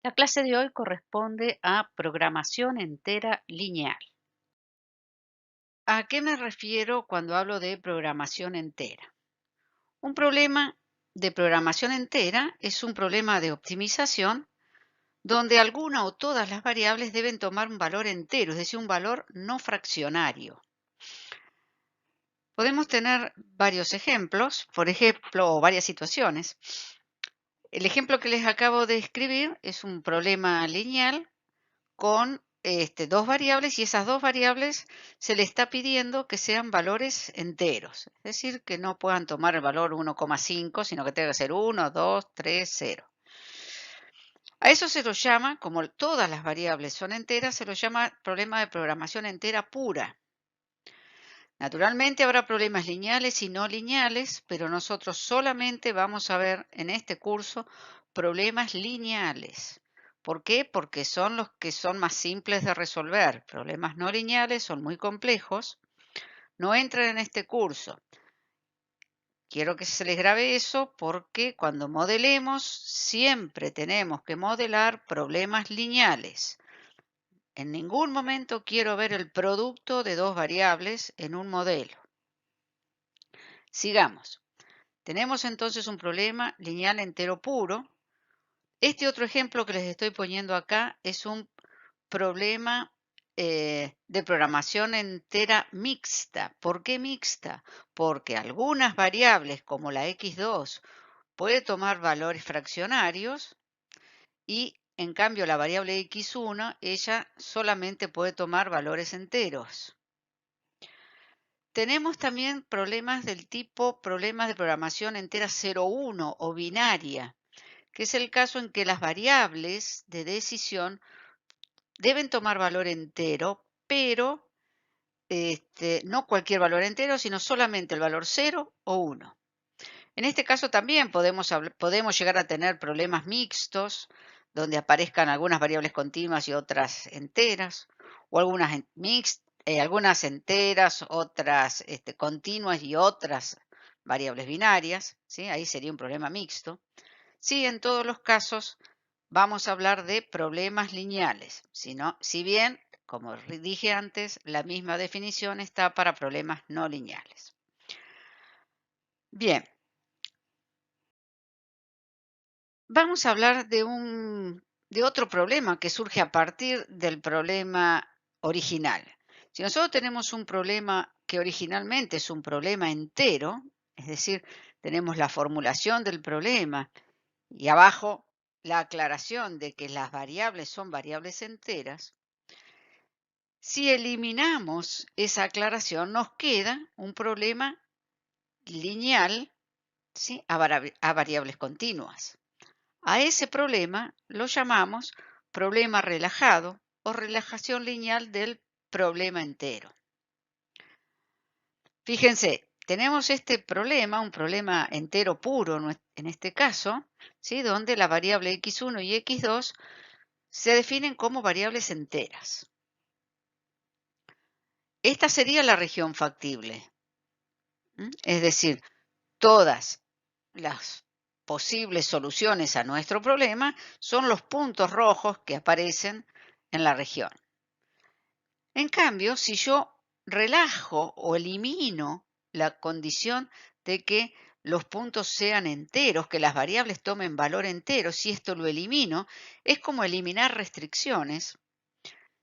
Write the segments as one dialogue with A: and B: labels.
A: La clase de hoy corresponde a programación entera lineal. ¿A qué me refiero cuando hablo de programación entera? Un problema de programación entera es un problema de optimización donde alguna o todas las variables deben tomar un valor entero, es decir, un valor no fraccionario. Podemos tener varios ejemplos, por ejemplo, o varias situaciones. El ejemplo que les acabo de escribir es un problema lineal con dos variables y esas dos variables se le está pidiendo que sean valores enteros, es decir, que no puedan tomar el valor 1,5, sino que tenga que ser 1, 2, 3, 0. A eso se lo llama, como todas las variables son enteras, se lo llama problema de programación entera pura. Naturalmente habrá problemas lineales y no lineales, pero nosotros solamente vamos a ver en este curso problemas lineales. ¿Por qué? Porque son los que son más simples de resolver. Problemas no lineales son muy complejos, no entran en este curso. Quiero que se les grabe eso porque cuando modelemos siempre tenemos que modelar problemas lineales. En ningún momento quiero ver el producto de dos variables en un modelo. Sigamos. Tenemos entonces un problema lineal entero puro. Este otro ejemplo que les estoy poniendo acá es un problema de programación entera mixta. ¿Por qué mixta? Porque algunas variables como la x2 puede tomar valores fraccionarios y en cambio la variable x1 ella solamente puede tomar valores enteros. Tenemos también problemas del tipo problemas de programación entera 0,1 o binaria, que es el caso en que las variables de decisión deben tomar valor entero, pero no cualquier valor entero, sino solamente el valor 0 o 1. En este caso también podemos llegar a tener problemas mixtos, donde aparezcan algunas variables continuas y otras enteras, o algunas enteras, otras continuas y otras variables binarias, ¿sí? Ahí sería un problema mixto. Sí, en todos los casos vamos a hablar de problemas lineales, si bien, como dije antes, la misma definición está para problemas no lineales. Bien, vamos a hablar de otro problema que surge a partir del problema original. Si nosotros tenemos un problema que originalmente es un problema entero, es decir, tenemos la formulación del problema y abajo la aclaración de que las variables son variables enteras, si eliminamos esa aclaración nos queda un problema lineal, ¿sí? a variables continuas. A ese problema lo llamamos problema relajado o relajación lineal del problema entero. Fíjense, tenemos este problema, un problema entero puro en este caso, ¿sí? Donde la variable x1 y x2 se definen como variables enteras. Esta sería la región factible, es decir, todas las posibles soluciones a nuestro problema son los puntos rojos que aparecen en la región. En cambio, si yo relajo o elimino la condición de que los puntos sean enteros, que las variables tomen valor entero, si esto lo elimino, es como eliminar restricciones,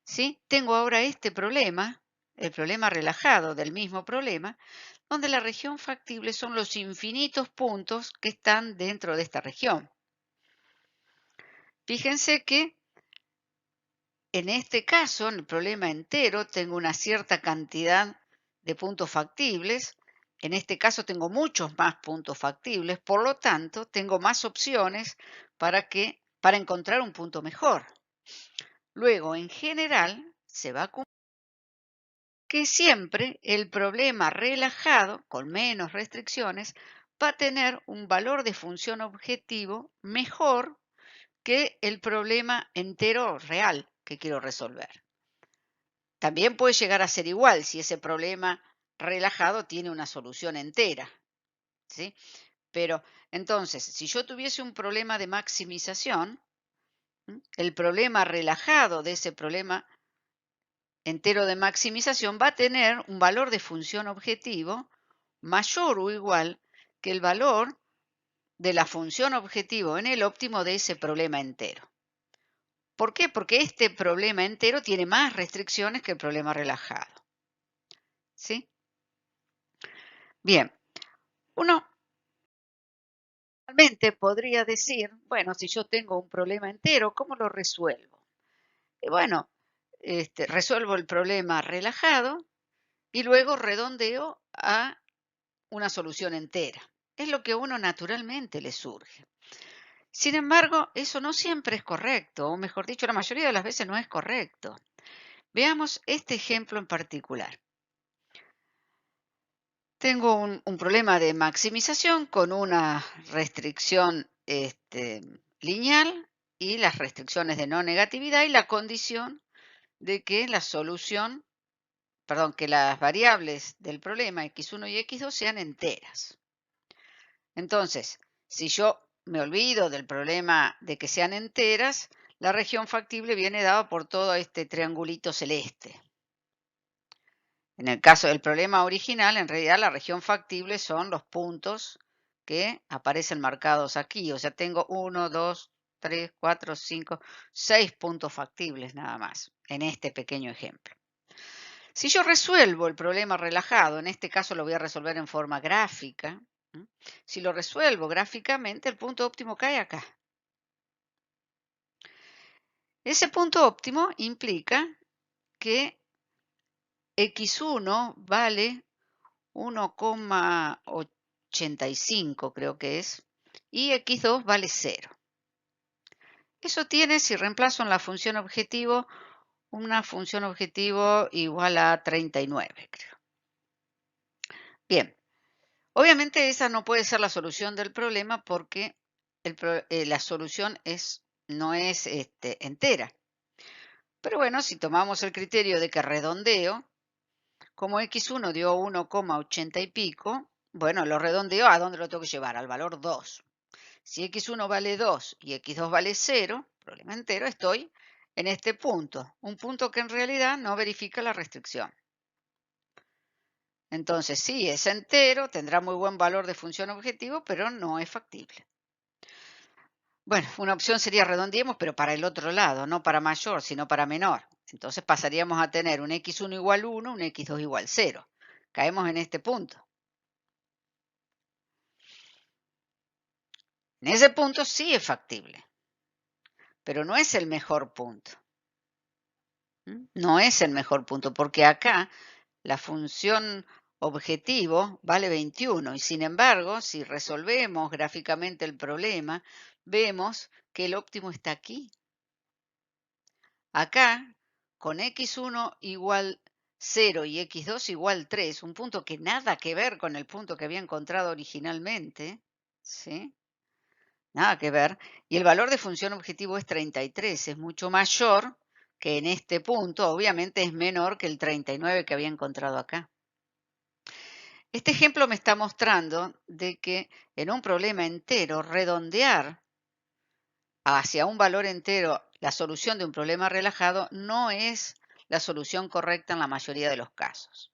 A: ¿sí? Tengo ahora este problema, el problema relajado del mismo problema, donde la región factible son los infinitos puntos que están dentro de esta región. Fíjense que en este caso, en el problema entero, tengo una cierta cantidad de puntos factibles. En este caso tengo muchos más puntos factibles, por lo tanto, tengo más opciones para encontrar un punto mejor. Luego, en general, se va a cumplir que siempre el problema relajado, con menos restricciones, va a tener un valor de función objetivo mejor que el problema entero real que quiero resolver. También puede llegar a ser igual si ese problema relajado tiene una solución entera, ¿sí? Pero entonces, si yo tuviese un problema de maximización, el problema relajado de ese problema entero de maximización va a tener un valor de función objetivo mayor o igual que el valor de la función objetivo en el óptimo de ese problema entero. ¿Por qué? Porque este problema entero tiene más restricciones que el problema relajado. ¿Sí? Bien, uno realmente podría decir, bueno, si yo tengo un problema entero, ¿cómo lo resuelvo? Y bueno, resuelvo el problema relajado y luego redondeo a una solución entera. Es lo que a uno naturalmente le surge. Sin embargo, eso no siempre es correcto, o mejor dicho, la mayoría de las veces no es correcto. Veamos este ejemplo en particular. Tengo un problema de maximización con una restricción lineal y las restricciones de no negatividad y la condición de que la solución, perdón, que las variables del problema x1 y x2 sean enteras. Entonces, si yo me olvido del problema de que sean enteras, la región factible viene dada por todo este triangulito celeste. En el caso del problema original, en realidad la región factible son los puntos que aparecen marcados aquí. O sea, tengo 1, 2, 3, 4, 5, 6 puntos factibles nada más en este pequeño ejemplo. Si yo resuelvo el problema relajado, en este caso lo voy a resolver en forma gráfica. Si lo resuelvo gráficamente, el punto óptimo cae acá. Ese punto óptimo implica que x1 vale 1,85 creo que es, y x2 vale 0. Eso tiene, si reemplazo en la función objetivo, una función objetivo igual a 39, creo. Bien, obviamente esa no puede ser la solución del problema porque la solución no es entera. Pero bueno, si tomamos el criterio de que redondeo, como x1 dio 1,80 y pico, bueno, lo redondeo, ¿a dónde lo tengo que llevar? Al valor 2. Si x1 vale 2 y x2 vale 0, problema entero, estoy en este punto, un punto que en realidad no verifica la restricción. Entonces, sí, es entero, tendrá muy buen valor de función objetivo, pero no es factible. Bueno, una opción sería redondeemos, pero para el otro lado, no para mayor, sino para menor. Entonces pasaríamos a tener un x1 igual 1, un x2 igual 0. Caemos en este punto. En ese punto sí es factible, pero no es el mejor punto. No es el mejor punto, porque acá la función objetivo vale 21 y sin embargo, si resolvemos gráficamente el problema, vemos que el óptimo está aquí. Acá, con x1 igual 0 y x2 igual 3, un punto que nada que ver con el punto que había encontrado originalmente, ¿sí? Nada que ver. Y el valor de función objetivo es 33, es mucho mayor que en este punto, obviamente es menor que el 39 que había encontrado acá. Este ejemplo me está mostrando de que en un problema entero, redondear hacia un valor entero la solución de un problema relajado no es la solución correcta en la mayoría de los casos.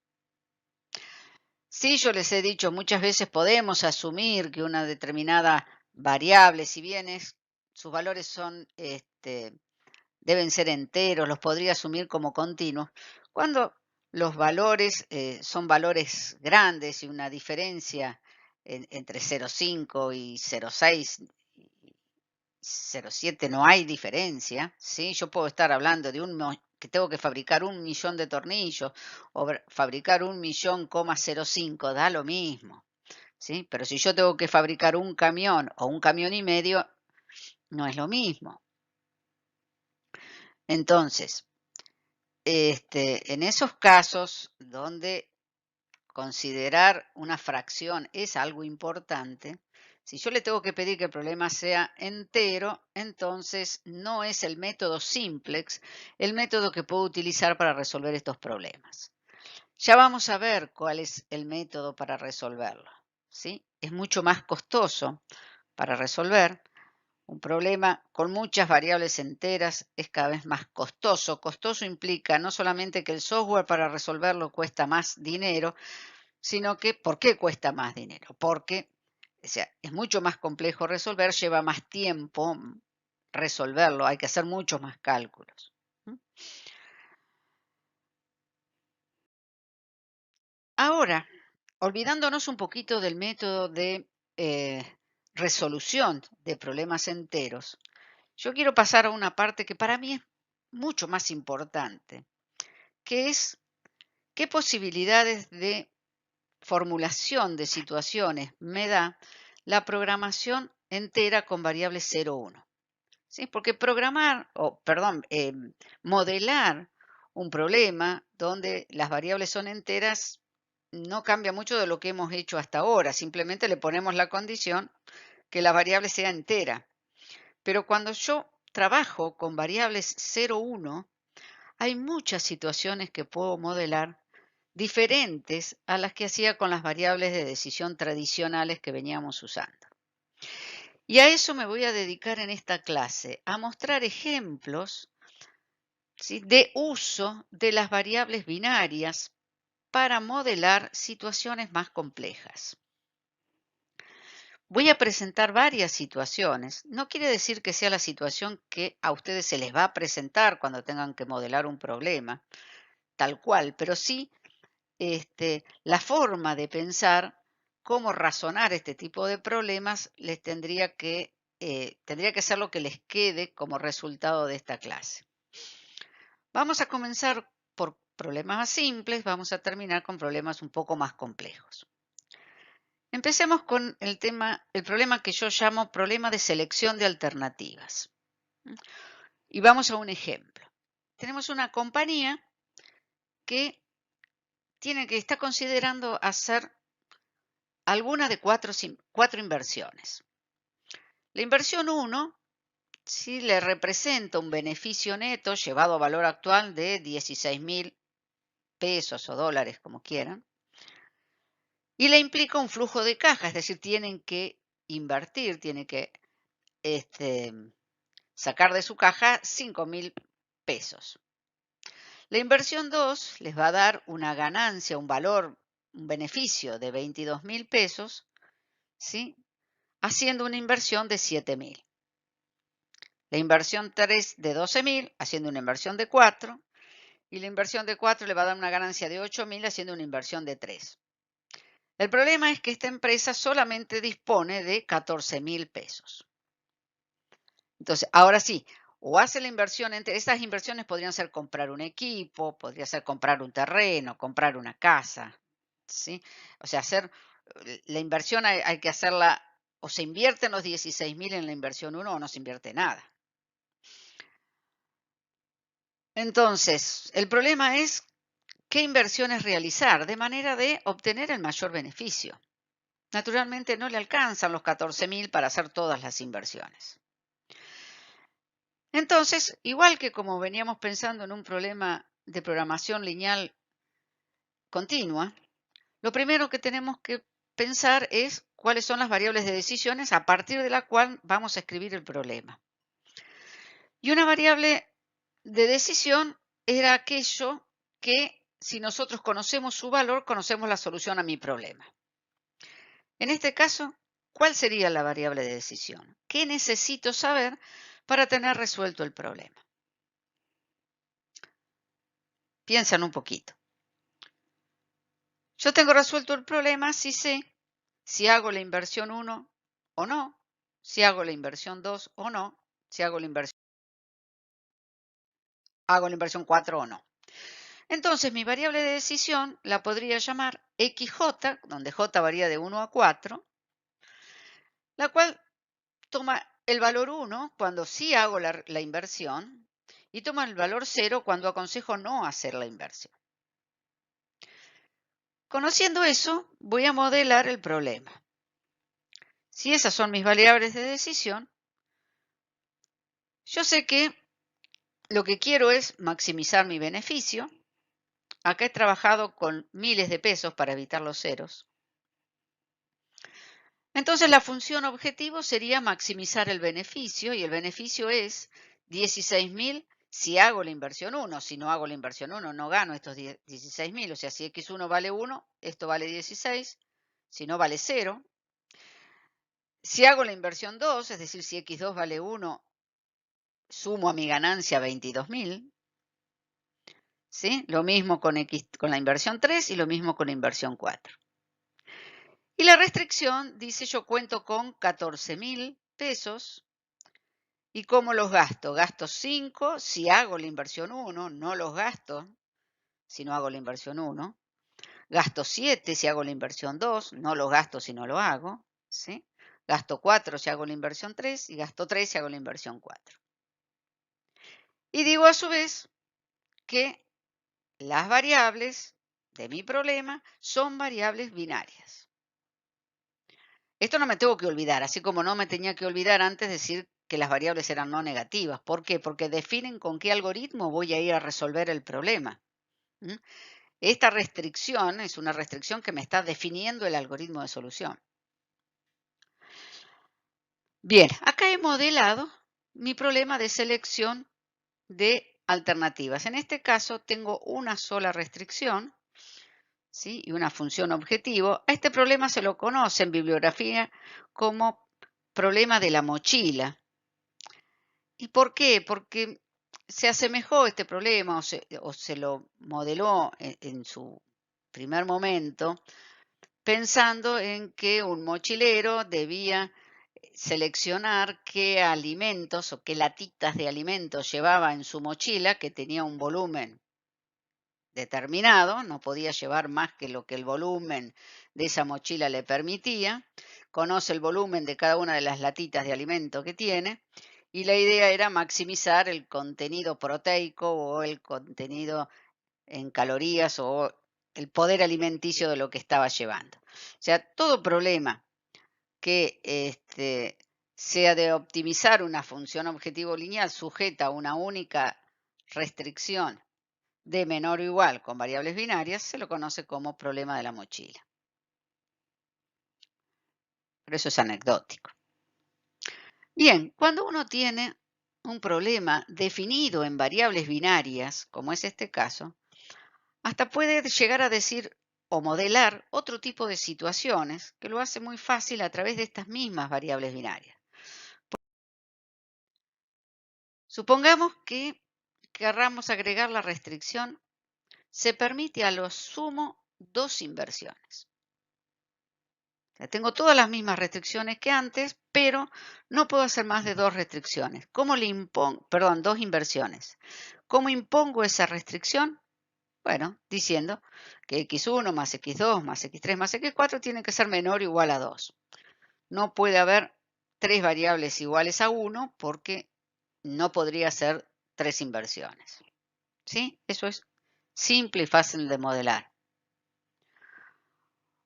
A: Sí, yo les he dicho muchas veces podemos asumir que una determinada variable, si bien sus valores son, deben ser enteros, los podría asumir como continuos, cuando los valores son valores grandes y una diferencia entre 0,5 y 0,6 0,7 no hay diferencia, ¿sí? Yo puedo estar hablando de que tengo que fabricar 1.000.000 de tornillos o fabricar 1.000.000,05, da lo mismo, ¿sí? Pero si yo tengo que fabricar un camión o un camión y medio, no es lo mismo. Entonces, en esos casos donde considerar una fracción es algo importante, si yo le tengo que pedir que el problema sea entero, entonces no es el método simplex el método que puedo utilizar para resolver estos problemas. Ya vamos a ver cuál es el método para resolverlo, ¿sí? Es mucho más costoso para resolver, Un problema con muchas variables enteras es cada vez más costoso. Costoso implica no solamente que el software para resolverlo cuesta más dinero, sino que ¿por qué cuesta más dinero? Porque o sea, es mucho más complejo resolver, lleva más tiempo resolverlo, hay que hacer muchos más cálculos. Ahora, olvidándonos un poquito del método de resolución de problemas enteros, yo quiero pasar a una parte que para mí es mucho más importante, que es qué posibilidades de formulación de situaciones me da la programación entera con variables 0, 1. ¿Sí? Porque modelar un problema donde las variables son enteras no cambia mucho de lo que hemos hecho hasta ahora. Simplemente le ponemos la condición que la variable sea entera. Pero cuando yo trabajo con variables 0, 1, hay muchas situaciones que puedo modelar diferentes a las que hacía con las variables de decisión tradicionales que veníamos usando. Y a eso me voy a dedicar en esta clase, a mostrar ejemplos, ¿sí?, de uso de las variables binarias para modelar situaciones más complejas. Voy a presentar varias situaciones. No quiere decir que sea la situación que a ustedes se les va a presentar cuando tengan que modelar un problema, tal cual, pero sí la forma de pensar cómo razonar este tipo de problemas les tendría que ser lo que les quede como resultado de esta clase. Vamos a comenzar por problemas más simples, vamos a terminar con problemas un poco más complejos. Empecemos con el problema que yo llamo problema de selección de alternativas. Y vamos a un ejemplo. Tenemos una compañía que está considerando hacer alguna de cuatro inversiones. La inversión 1 sí le representa un beneficio neto llevado a valor actual de 16.000 pesos o dólares, como quieran, y le implica un flujo de caja, es decir, tienen que invertir, tienen que sacar de su caja 5.000 pesos. La inversión 2 les va a dar una ganancia, un valor, un beneficio de 22.000 pesos, ¿sí?, haciendo una inversión de 7.000. La inversión 3 de 12.000, haciendo una inversión de 4, y la inversión de 4 le va a dar una ganancia de 8.000 haciendo una inversión de 3. El problema es que esta empresa solamente dispone de 14.000 pesos. Entonces, ahora sí, o hace la inversión entre estas inversiones podrían ser comprar un equipo, podría ser comprar un terreno, comprar una casa, ¿sí? O sea, hacer la inversión hay que hacerla, o se invierten los 16.000 en la inversión 1 o no se invierte nada. Entonces, el problema es qué inversiones realizar de manera de obtener el mayor beneficio. Naturalmente no le alcanzan los 14.000 para hacer todas las inversiones. Entonces, igual que como veníamos pensando en un problema de programación lineal continua, lo primero que tenemos que pensar es cuáles son las variables de decisiones a partir de la cual vamos a escribir el problema. Y una variable de decisión era aquello que, si nosotros conocemos su valor, conocemos la solución a mi problema. En este caso, ¿cuál sería la variable de decisión? ¿Qué necesito saber para tener resuelto el problema? Piensan un poquito. Yo tengo resuelto el problema si sé si hago la inversión 1 o no, si hago la inversión 2 o no, si hago la inversión 4 o no. Entonces, mi variable de decisión la podría llamar XJ, donde J varía de 1 a 4, la cual toma el valor 1 cuando sí hago la inversión y toma el valor 0 cuando aconsejo no hacer la inversión. Conociendo eso, voy a modelar el problema. Si esas son mis variables de decisión, yo sé que lo que quiero es maximizar mi beneficio. Acá he trabajado con miles de pesos para evitar los ceros. Entonces la función objetivo sería maximizar el beneficio y el beneficio es 16.000 si hago la inversión 1. Si no hago la inversión 1 no gano estos 16.000. O sea, si X1 vale 1, esto vale 16. Si no vale 0. Si hago la inversión 2, es decir, si X2 vale 1, sumo a mi ganancia 22.000. ¿Sí? Lo mismo con la inversión 3 y lo mismo con la inversión 4. Y la restricción dice yo cuento con 14.000 pesos. ¿Y cómo los gasto? Gasto 5 si hago la inversión 1, no los gasto si no hago la inversión 1. Gasto 7 si hago la inversión 2, no los gasto si no lo hago. ¿Sí? Gasto 4 si hago la inversión 3 y gasto 3 si hago la inversión 4. Y digo a su vez que las variables de mi problema son variables binarias. Esto no me tengo que olvidar, así como no me tenía que olvidar antes decir que las variables eran no negativas. ¿Por qué? Porque definen con qué algoritmo voy a ir a resolver el problema. ¿Mm? Esta restricción es una restricción que me está definiendo el algoritmo de solución. Bien, acá he modelado mi problema de selección de alternativas. En este caso tengo una sola restricción, ¿sí? Y una función objetivo. A este problema se lo conoce en bibliografía como problema de la mochila. ¿Y por qué? Porque se asemejó este problema o se lo modeló en su primer momento pensando en que un mochilero debía seleccionar qué alimentos o qué latitas de alimentos llevaba en su mochila, que tenía un volumen determinado, no podía llevar más que lo que el volumen de esa mochila le permitía, conoce el volumen de cada una de las latitas de alimento que tiene y la idea era maximizar el contenido proteico o el contenido en calorías o el poder alimenticio de lo que estaba llevando. O sea, todo problema que sea de optimizar una función objetivo lineal sujeta a una única restricción de menor o igual con variables binarias, se lo conoce como problema de la mochila. Pero eso es anecdótico. Bien, cuando uno tiene un problema definido en variables binarias, como es este caso, hasta puede llegar a decir o modelar otro tipo de situaciones que lo hace muy fácil a través de estas mismas variables binarias. Supongamos que querramos agregar la restricción, se permite a lo sumo 2 inversiones. O sea, tengo todas las mismas restricciones que antes, pero no puedo hacer más de 2 restricciones. ¿Cómo le impongo? Perdón, 2 inversiones. ¿Cómo impongo esa restricción? Bueno, diciendo que x1 más x2 más x3 más x4 tiene que ser menor o igual a 2. No puede haber 3 variables iguales a 1 porque no podría ser 3 inversiones. ¿Sí? Eso es simple y fácil de modelar.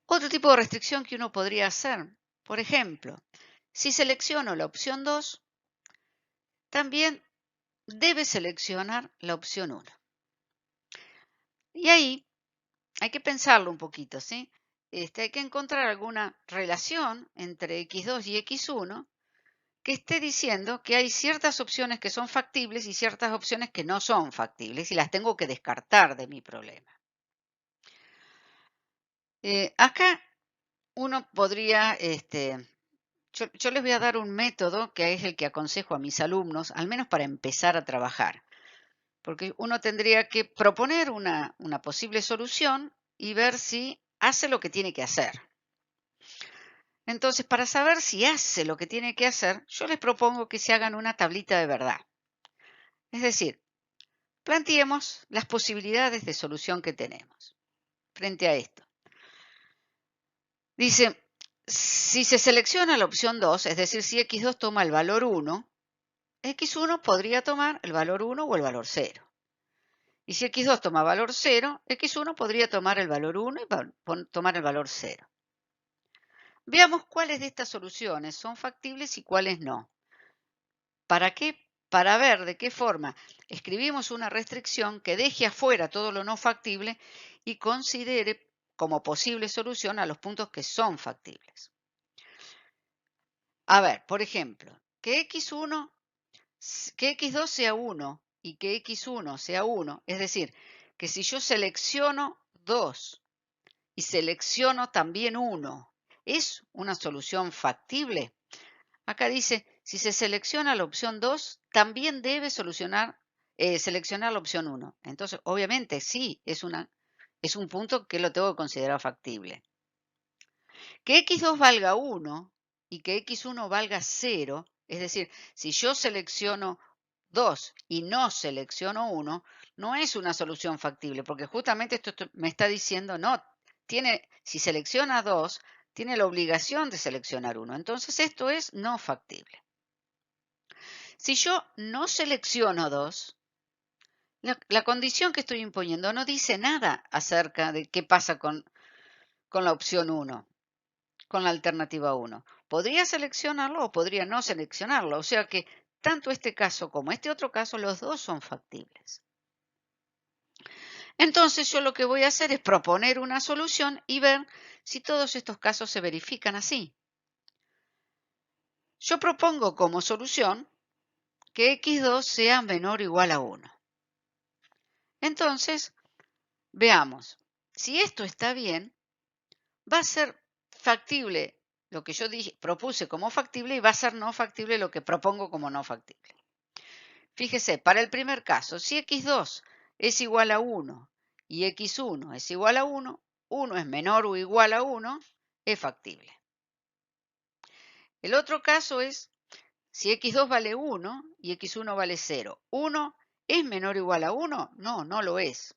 A: Otro tipo de restricción que uno podría hacer, por ejemplo, si selecciono la opción 2, también debe seleccionar la opción 1. Y ahí hay que pensarlo un poquito, ¿sí? Hay que encontrar alguna relación entre x2 y x1 que esté diciendo que hay ciertas opciones que son factibles y ciertas opciones que no son factibles y las tengo que descartar de mi problema. Acá uno podría, yo les voy a dar un método que es el que aconsejo a mis alumnos, al menos para empezar a trabajar, porque uno tendría que proponer una posible solución y ver si hace lo que tiene que hacer. Entonces, para saber si hace lo que tiene que hacer, yo les propongo que se hagan una tablita de verdad. Es decir, planteemos las posibilidades de solución que tenemos frente a esto. Dice, si se selecciona la opción 2, es decir, si x2 toma el valor 1, x1 podría tomar el valor 1 o el valor 0. Y si x2 toma valor 0, x1 podría tomar el valor 1 y tomar el valor 0. Veamos cuáles de estas soluciones son factibles y cuáles no. ¿Para qué? Para ver de qué forma escribimos una restricción que deje afuera todo lo no factible y considere como posible solución a los puntos que son factibles. A ver, por ejemplo, que que x2 sea 1 y que x1 sea 1, es decir, que si yo selecciono 2 y selecciono también 1, ¿es una solución factible? Acá dice, si se selecciona la opción 2, también debe seleccionar la opción 1. Entonces, obviamente, sí, es un punto que lo tengo que considerar factible. Que x2 valga 1 y que x1 valga 0, es decir, si yo selecciono 2 y no selecciono 1, no es una solución factible, porque justamente me está diciendo, no, si selecciona 2, tiene la obligación de seleccionar 1. Entonces esto es no factible. Si yo no selecciono 2, la condición que estoy imponiendo no dice nada acerca de qué pasa con la opción 1, con la alternativa 1. Podría seleccionarlo o podría no seleccionarlo. O sea que tanto este caso como este otro caso, los dos son factibles. Entonces yo lo que voy a hacer es proponer una solución y ver si todos estos casos se verifican así. Yo propongo como solución que x2 sea menor o igual a 1. Entonces, veamos, si esto está bien, va a ser factible lo que yo propuse como factible y va a ser no factible lo que propongo como no factible. Fíjese, para el primer caso, si x2 es igual a 1 y x1 es igual a 1, 1 es menor o igual a 1, es factible. El otro caso es si x2 vale 1 y x1 vale 0. ¿1 es menor o igual a 1? No, no lo es.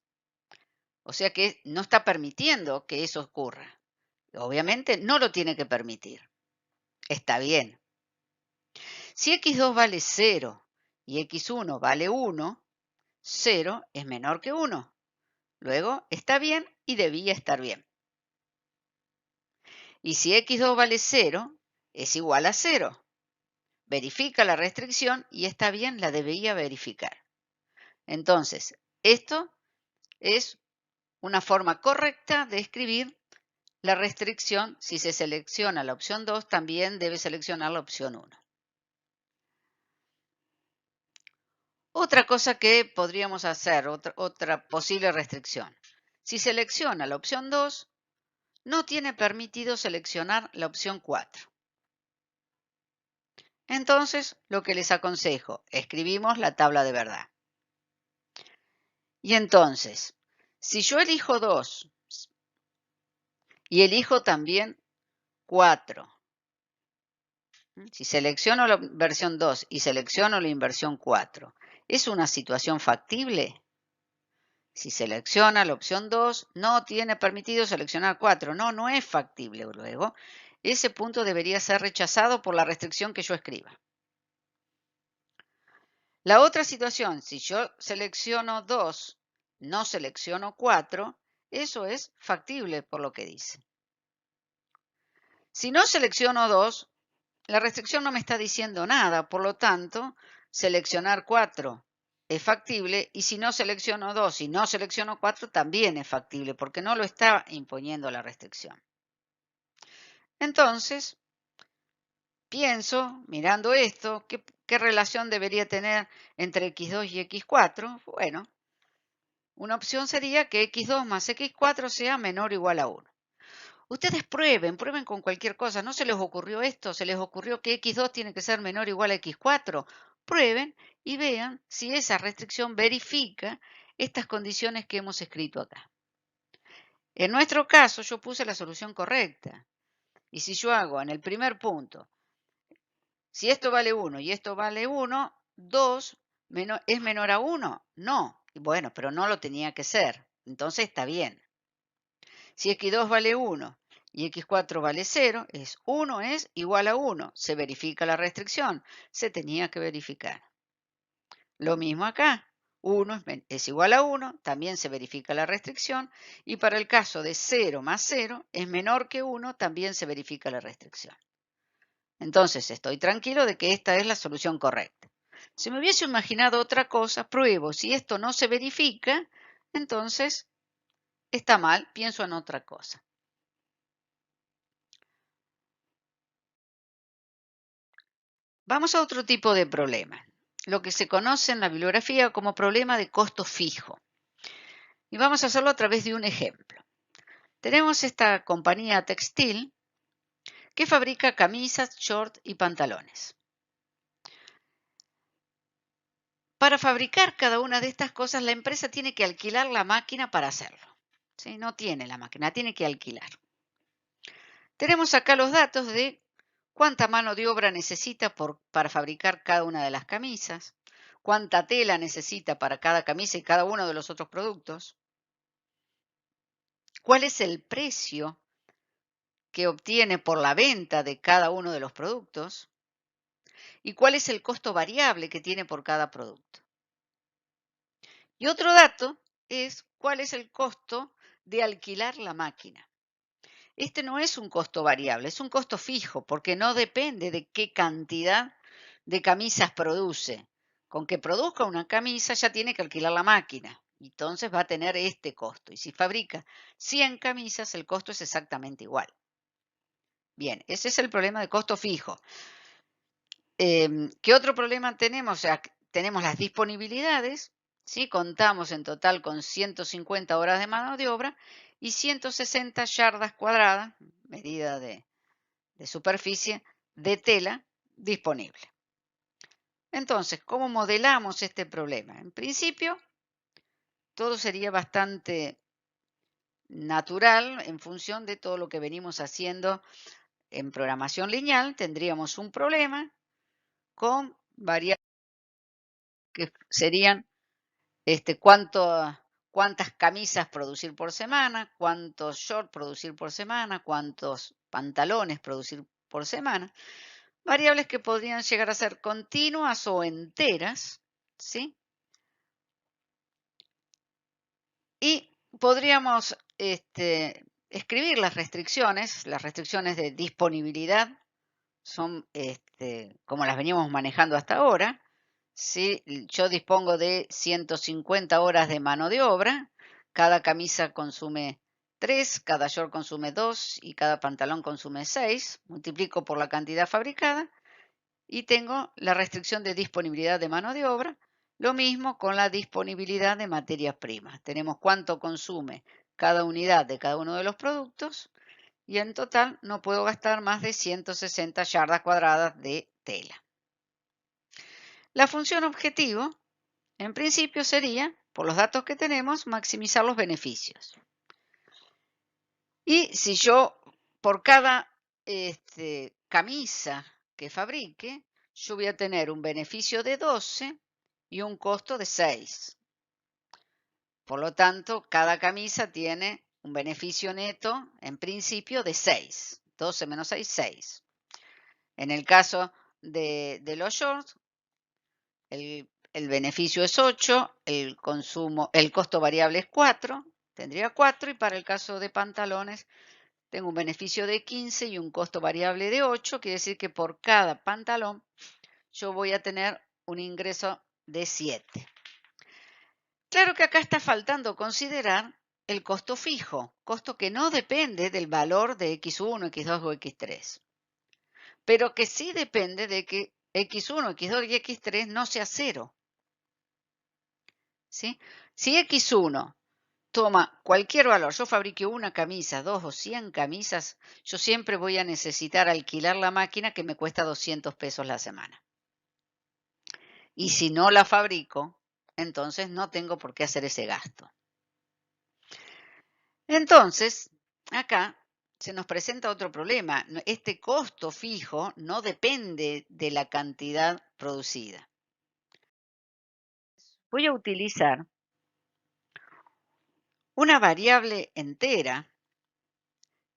A: O sea que no está permitiendo que eso ocurra. Obviamente no lo tiene que permitir. Está bien. Si x2 vale 0 y x1 vale 1, 0 es menor que 1. Luego está bien y debía estar bien. Y si x2 vale 0, es igual a 0. Verifica la restricción y está bien, la debía verificar. Entonces, esto es una forma correcta de escribir la restricción. Si se selecciona la opción 2, también debe seleccionar la opción 1. Otra cosa que podríamos hacer, otra posible restricción. Si selecciona la opción 2, no tiene permitido seleccionar la opción 4. Entonces, lo que les aconsejo, escribimos la tabla de verdad. Y entonces, si yo elijo 2 y elijo también 4, si selecciono la versión 2 y selecciono la inversión 4, ¿es una situación factible? Si selecciona la opción 2, no tiene permitido seleccionar 4. No, no es factible luego. Ese punto debería ser rechazado por la restricción que yo escriba. La otra situación, si yo selecciono 2, no selecciono 4, eso es factible por lo que dice. Si no selecciono 2, la restricción no me está diciendo nada, por lo tanto, seleccionar 4 es factible y si no selecciono 2 y no selecciono 4 también es factible porque no lo está imponiendo la restricción. Entonces, pienso, mirando esto, ¿qué relación debería tener entre x2 y x4? Bueno, una opción sería que x2 más x4 sea menor o igual a 1. Ustedes prueben con cualquier cosa. ¿No se les ocurrió esto? ¿Se les ocurrió que x2 tiene que ser menor o igual a x4? Prueben y vean si esa restricción verifica estas condiciones que hemos escrito acá. En nuestro caso, yo puse la solución correcta. Y si yo hago en el primer punto, si esto vale 1 y esto vale 1, 2 ¿es menor a 1? No. Bueno, pero no lo tenía que ser. Entonces está bien. Si x2 vale 1 y x4 vale 0, 1 es igual a 1. Se verifica la restricción. Se tenía que verificar. Lo mismo acá. 1 es igual a 1, también se verifica la restricción. Y para el caso de 0 más 0 es menor que 1, también se verifica la restricción. Entonces estoy tranquilo de que esta es la solución correcta. Si me hubiese imaginado otra cosa, pruebo. Si esto no se verifica, entonces está mal, pienso en otra cosa. Vamos a otro tipo de problema, lo que se conoce en la bibliografía como problema de costo fijo. Y vamos a hacerlo a través de un ejemplo. Tenemos esta compañía textil que fabrica camisas, shorts y pantalones. Para fabricar cada una de estas cosas, la empresa tiene que alquilar la máquina para hacerlo. ¿Sí? No tiene la máquina, tiene que alquilar. Tenemos acá los datos de cuánta mano de obra necesita para fabricar cada una de las camisas, cuánta tela necesita para cada camisa y cada uno de los otros productos, cuál es el precio que obtiene por la venta de cada uno de los productos y cuál es el costo variable que tiene por cada producto. Y otro dato es cuál es el costo de alquilar la máquina. Este no es un costo variable, es un costo fijo, porque no depende de qué cantidad de camisas produce. Con que produzca una camisa ya tiene que alquilar la máquina, entonces va a tener este costo. Y si fabrica 100 camisas, el costo es exactamente igual. Bien, ese es el problema de costo fijo. ¿Qué otro problema tenemos? O sea, tenemos las disponibilidades, ¿sí? Contamos en total con 150 horas de mano de obra y 160 yardas cuadradas, medida de superficie, de tela disponible. Entonces, ¿cómo modelamos este problema? En principio, todo sería bastante natural en función de todo lo que venimos haciendo en programación lineal. Tendríamos un problema con variables que serían cuántas camisas producir por semana, cuántos shorts producir por semana, cuántos pantalones producir por semana. Variables que podrían llegar a ser continuas o enteras, ¿sí? Y podríamos escribir las restricciones de disponibilidad son como las veníamos manejando hasta ahora. ¿Sí? Yo dispongo de 150 horas de mano de obra, cada camisa consume 3, cada short consume 2 y cada pantalón consume 6, multiplico por la cantidad fabricada y tengo la restricción de disponibilidad de mano de obra, lo mismo con la disponibilidad de materias primas. Tenemos cuánto consume cada unidad de cada uno de los productos y en total no puedo gastar más de 160 yardas cuadradas de tela. La función objetivo, en principio, sería, por los datos que tenemos, maximizar los beneficios. Y si yo, por cada camisa que fabrique, yo voy a tener un beneficio de 12 y un costo de 6. Por lo tanto, cada camisa tiene un beneficio neto, en principio, de 6. 12 menos 6, 6. En el caso de los shorts, el beneficio es 8, el costo variable es 4, tendría 4, y para el caso de pantalones tengo un beneficio de 15 y un costo variable de 8, quiere decir que por cada pantalón yo voy a tener un ingreso de 7. Claro que acá está faltando considerar el costo fijo, costo que no depende del valor de X1, X2 o X3, pero que sí depende de que X1, X2 y X3 no sea cero. ¿Sí? Si X1 toma cualquier valor, yo fabrique una camisa, 2 o 100 camisas, yo siempre voy a necesitar alquilar la máquina que me cuesta 200 pesos la semana. Y si no la fabrico, entonces no tengo por qué hacer ese gasto. Entonces, acá se nos presenta otro problema. Este costo fijo no depende de la cantidad producida. Voy a utilizar una variable entera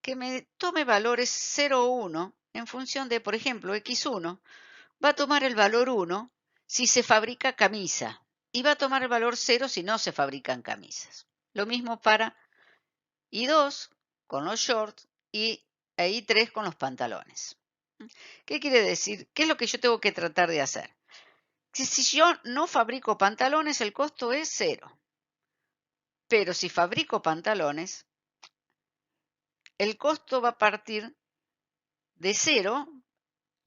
A: que me tome valores 0 o 1 en función de, por ejemplo, X1 va a tomar el valor 1 si se fabrica camisa y va a tomar el valor 0 si no se fabrican camisas. Lo mismo para I2 con los shorts y I3 con los pantalones. ¿Qué quiere decir? ¿Qué es lo que yo tengo que tratar de hacer? Que si yo no fabrico pantalones, el costo es 0. Pero si fabrico pantalones, el costo va a partir de 0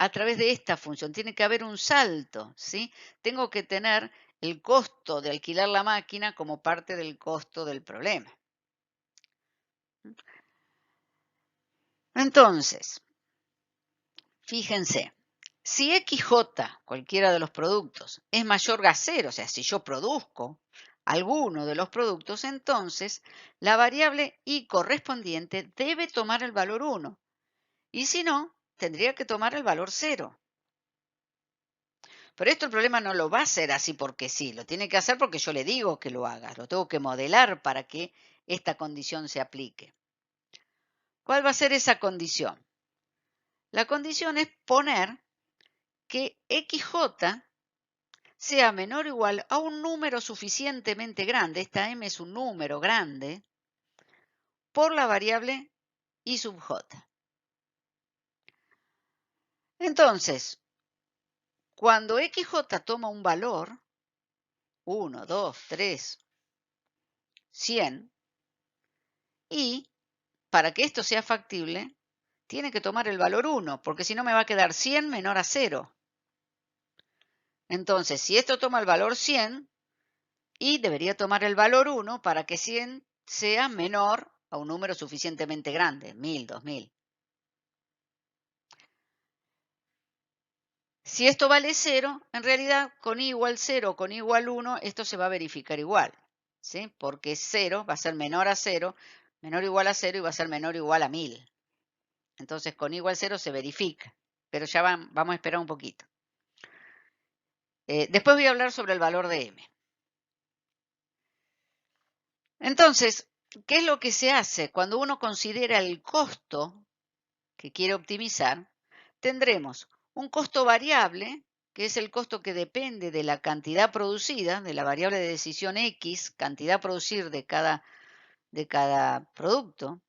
A: a través de esta función, tiene que haber un salto, ¿sí? Tengo que tener el costo de alquilar la máquina como parte del costo del problema. Entonces, fíjense, si XJ, cualquiera de los productos, es mayor a cero, o sea, si yo produzco alguno de los productos, entonces la variable Y correspondiente debe tomar el valor 1. Y si no, tendría que tomar el valor 0. Pero esto el problema no lo va a hacer así porque sí, lo tiene que hacer porque yo le digo que lo haga, lo tengo que modelar para que esta condición se aplique. ¿Cuál va a ser esa condición? La condición es poner que XJ sea menor o igual a un número suficientemente grande, esta m es un número grande, por la variable y sub j. Entonces, cuando XJ toma un valor, 1, 2, 3, 100, y para que esto sea factible, tiene que tomar el valor 1, porque si no me va a quedar 100 menor a 0. Entonces, si esto toma el valor 100, y debería tomar el valor 1 para que 100 sea menor a un número suficientemente grande, 1000, 2000. Si esto vale 0, en realidad con i igual 0 o con i igual 1, esto se va a verificar igual, ¿sí? Porque 0 va a ser menor a 0, menor o igual a 0 y va a ser menor o igual a 1000. Entonces con i igual 0 se verifica, pero ya vamos a esperar un poquito. Después voy a hablar sobre el valor de m. Entonces, ¿qué es lo que se hace? Cuando uno considera el costo que quiere optimizar, tendremos un costo variable, que es el costo que depende de la cantidad producida, de la variable de decisión X, cantidad a producir de cada producto,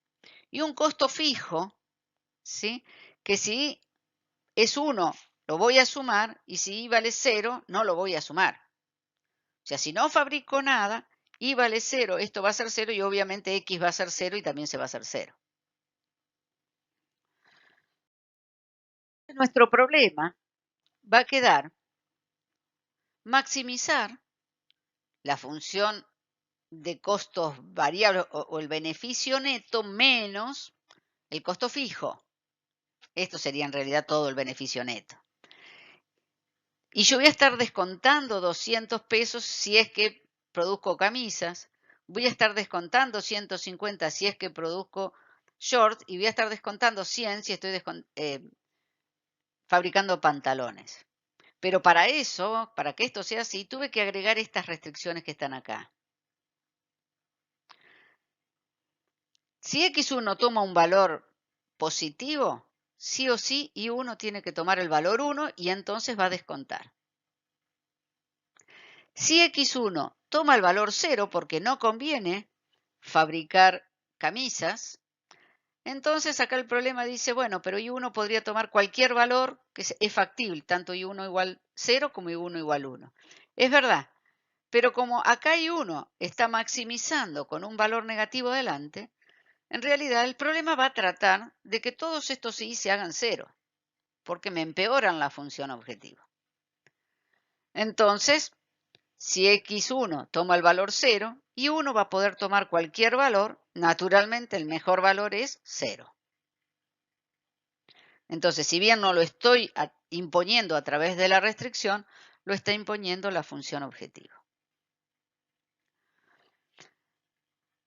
A: y un costo fijo, ¿sí? Que si es 1, lo voy a sumar, y si Y vale 0, no lo voy a sumar. O sea, si no fabrico nada, Y vale 0, esto va a ser 0, y obviamente X va a ser 0 y también se va a hacer 0. Nuestro problema va a quedar maximizar la función de costos variables o el beneficio neto menos el costo fijo. Esto sería en realidad todo el beneficio neto. Y yo voy a estar descontando 200 pesos si es que produzco camisas, voy a estar descontando 150 si es que produzco shorts y voy a estar descontando 100 si estoy fabricando pantalones. Pero para eso, para que esto sea así, tuve que agregar estas restricciones que están acá. Si X1 toma un valor positivo, sí o sí Y1 tiene que tomar el valor 1 y entonces va a descontar. Si X1 toma el valor 0 porque no conviene fabricar camisas, entonces acá el problema dice, bueno, pero Y1 podría tomar cualquier valor que es factible, tanto Y1 igual 0 como Y1 igual 1. Es verdad, pero como acá Y1 está maximizando con un valor negativo delante, en realidad, el problema va a tratar de que todos estos i se hagan 0, porque me empeoran la función objetivo. Entonces, si x1 toma el valor 0, y1 va a poder tomar cualquier valor, naturalmente el mejor valor es 0. Entonces, si bien no lo estoy imponiendo a través de la restricción, lo está imponiendo la función objetivo.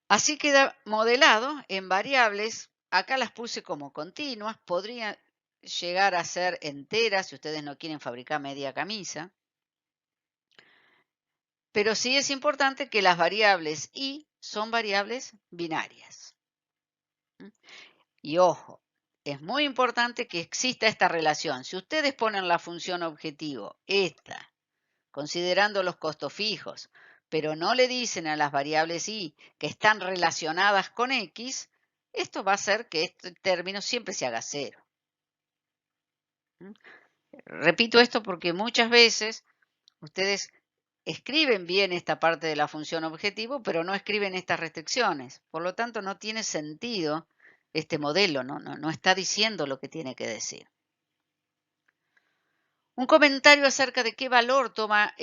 A: Así queda modelado en variables. Acá las puse como continuas. Podría llegar a ser enteras si ustedes no quieren fabricar media camisa. Pero sí es importante que las variables y son variables binarias. Y ojo, es muy importante que exista esta relación. Si ustedes ponen la función objetivo, esta, considerando los costos fijos, pero no le dicen a las variables y que están relacionadas con X, esto va a hacer que este término siempre se haga 0. Repito esto porque muchas veces ustedes escriben bien esta parte de la función objetivo, pero no escriben estas restricciones. Por lo tanto, no tiene sentido este modelo, no está diciendo lo que tiene que decir. Un comentario acerca de qué valor toma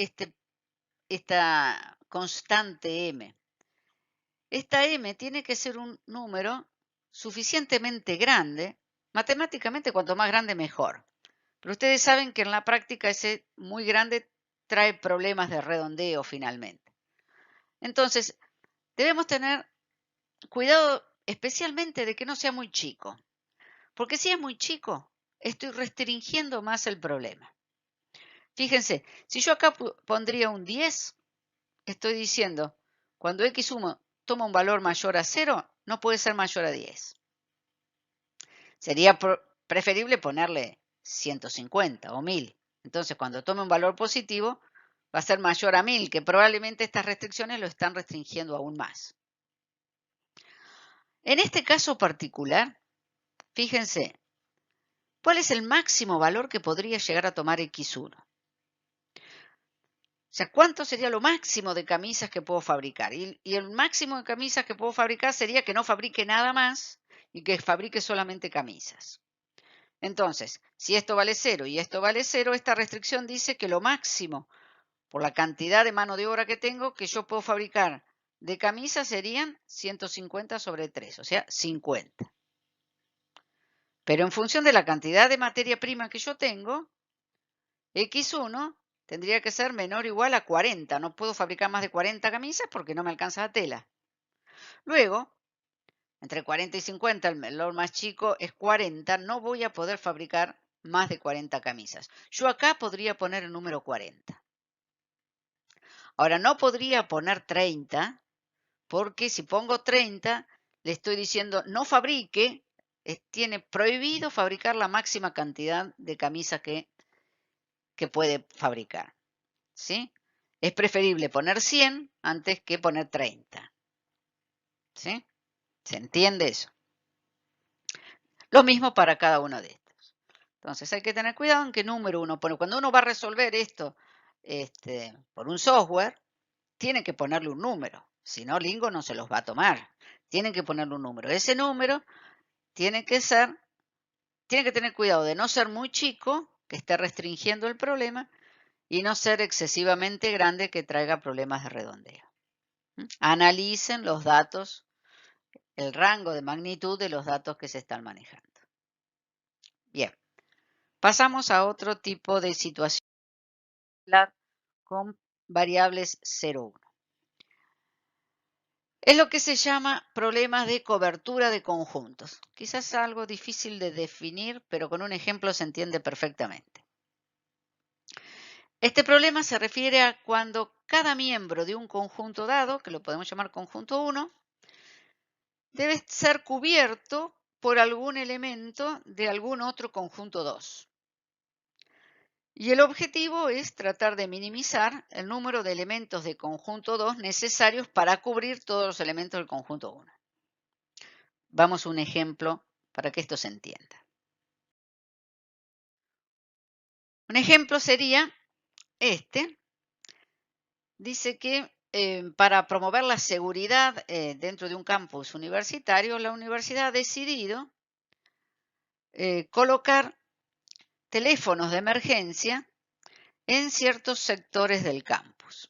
A: esta constante m. Esta m tiene que ser un número suficientemente grande, matemáticamente cuanto más grande mejor. Pero ustedes saben que en la práctica ese muy grande trae problemas de redondeo finalmente. Entonces, debemos tener cuidado especialmente de que no sea muy chico, porque si es muy chico, estoy restringiendo más el problema. Fíjense, si yo acá pondría un 10, estoy diciendo, cuando x1 toma un valor mayor a 0, no puede ser mayor a 10. Sería preferible ponerle 150 o 1000. Entonces, cuando tome un valor positivo, va a ser mayor a 1000, que probablemente estas restricciones lo están restringiendo aún más. En este caso particular, fíjense, ¿cuál es el máximo valor que podría llegar a tomar x1? O sea, ¿cuánto sería lo máximo de camisas que puedo fabricar? Y el máximo de camisas que puedo fabricar sería que no fabrique nada más y que fabrique solamente camisas. Entonces, si esto vale 0 y esto vale 0, esta restricción dice que lo máximo por la cantidad de mano de obra que tengo que yo puedo fabricar de camisas serían 150 sobre 3, o sea, 50. Pero en función de la cantidad de materia prima que yo tengo, X1 tendría que ser menor o igual a 40. No puedo fabricar más de 40 camisas porque no me alcanza la tela. Luego, entre 40 y 50, el valor más chico es 40. No voy a poder fabricar más de 40 camisas. Yo acá podría poner el número 40. Ahora, no podría poner 30 porque si pongo 30, le estoy diciendo no fabrique, tiene prohibido fabricar la máxima cantidad de camisas que puede fabricar. ¿Sí? Es preferible poner 100 antes que poner 30. ¿Sí? ¿Se entiende eso? Lo mismo para cada uno de estos. Entonces hay que tener cuidado en qué número uno pone. Cuando uno va a resolver esto por un software, tiene que ponerle un número. Si no, Lingo no se los va a tomar. Tienen que ponerle un número. Ese número tiene que tener cuidado de no ser muy chico, que esté restringiendo el problema, y no ser excesivamente grande, que traiga problemas de redondeo. Analicen los datos, el rango de magnitud de los datos que se están manejando. Bien, pasamos a otro tipo de situación con variables 0,1. Es lo que se llama problemas de cobertura de conjuntos. Quizás algo difícil de definir, pero con un ejemplo se entiende perfectamente. Este problema se refiere a cuando cada miembro de un conjunto dado, que lo podemos llamar conjunto 1, debe ser cubierto por algún elemento de algún otro conjunto 2. Y el objetivo es tratar de minimizar el número de elementos de conjunto 2 necesarios para cubrir todos los elementos del conjunto 1. Vamos a un ejemplo para que esto se entienda. Un ejemplo sería este. Dice que para promover la seguridad dentro de un campus universitario, la universidad ha decidido colocar teléfonos de emergencia en ciertos sectores del campus.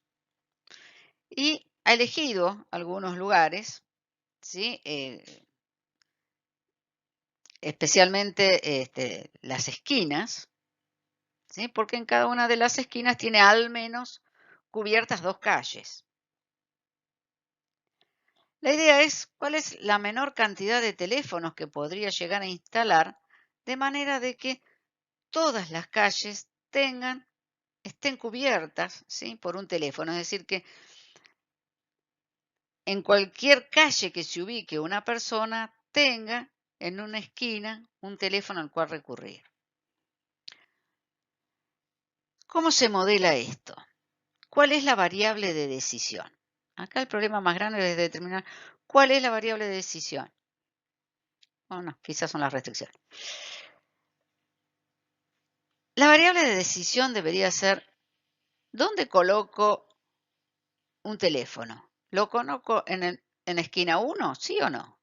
A: Y ha elegido algunos lugares, ¿sí? Especialmente las esquinas, ¿sí? Porque en cada una de las esquinas tiene al menos cubiertas 2 calles. La idea es cuál es la menor cantidad de teléfonos que podría llegar a instalar de manera de que todas las calles estén cubiertas, ¿sí? Por un teléfono. Es decir, que en cualquier calle que se ubique una persona tenga en una esquina un teléfono al cual recurrir. ¿Cómo se modela esto? ¿Cuál es la variable de decisión? Acá el problema más grande es determinar cuál es la variable de decisión. Bueno, quizás son las restricciones. La variable de decisión debería ser, ¿dónde coloco un teléfono? ¿Lo coloco en esquina 1? ¿Sí o no?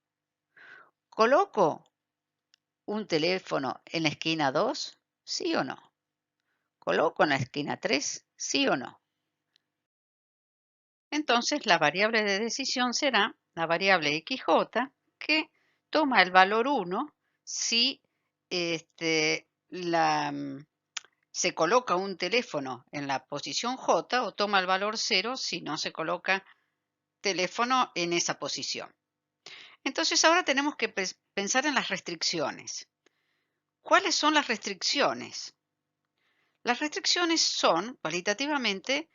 A: ¿Coloco un teléfono en la esquina 2? ¿Sí o no? coloco en la esquina 3, sí o no. Entonces, la variable de decisión será la variable XJ que toma el valor 1 si se coloca un teléfono en la posición J o toma el valor 0 si no se coloca teléfono en esa posición. Entonces, ahora tenemos que pensar en las restricciones. ¿Cuáles son las restricciones? Las restricciones son, cualitativamente,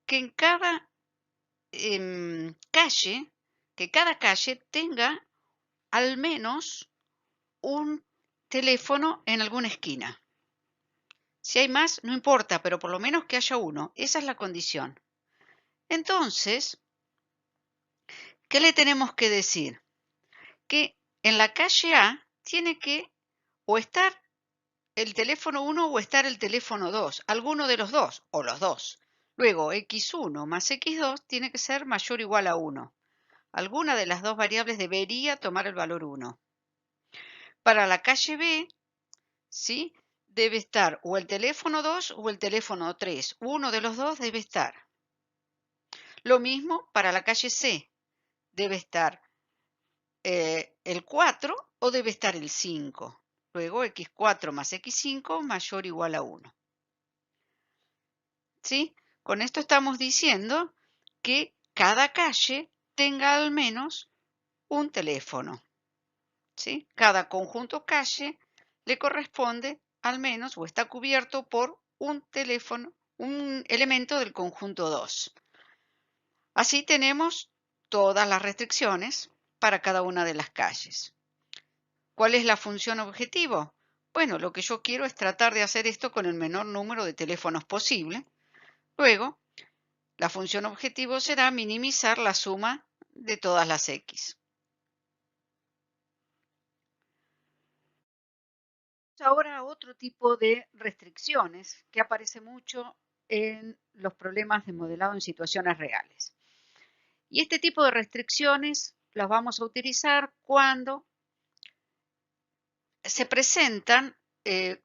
A: que en cada calle, que cada calle tenga al menos un teléfono en alguna esquina. Si hay más, no importa, pero por lo menos que haya uno. Esa es la condición. Entonces, ¿qué le tenemos que decir? Que en la calle A tiene que o estar el teléfono 1 o estar el teléfono 2, alguno de los dos o los dos. Luego, x1 más x2 tiene que ser mayor o igual a 1. Alguna de las dos variables debería tomar el valor 1. Para la calle B, ¿sí? Debe estar o el teléfono 2 o el teléfono 3. Uno de los dos debe estar. Lo mismo para la calle C. Debe estar el 4 o debe estar el 5. Luego x4 más x5 mayor o igual a 1. ¿Sí? Con esto estamos diciendo que cada calle tenga al menos un teléfono. ¿Sí? Cada conjunto calle le corresponde al menos o está cubierto por un teléfono, un elemento del conjunto 2. Así tenemos todas las restricciones para cada una de las calles. ¿Cuál es la función objetivo? Bueno, lo que yo quiero es tratar de hacer esto con el menor número de teléfonos posible. Luego, la función objetivo será minimizar la suma de todas las X. Ahora otro tipo de restricciones que aparece mucho en los problemas de modelado en situaciones reales. Y este tipo de restricciones las vamos a utilizar cuando se presentan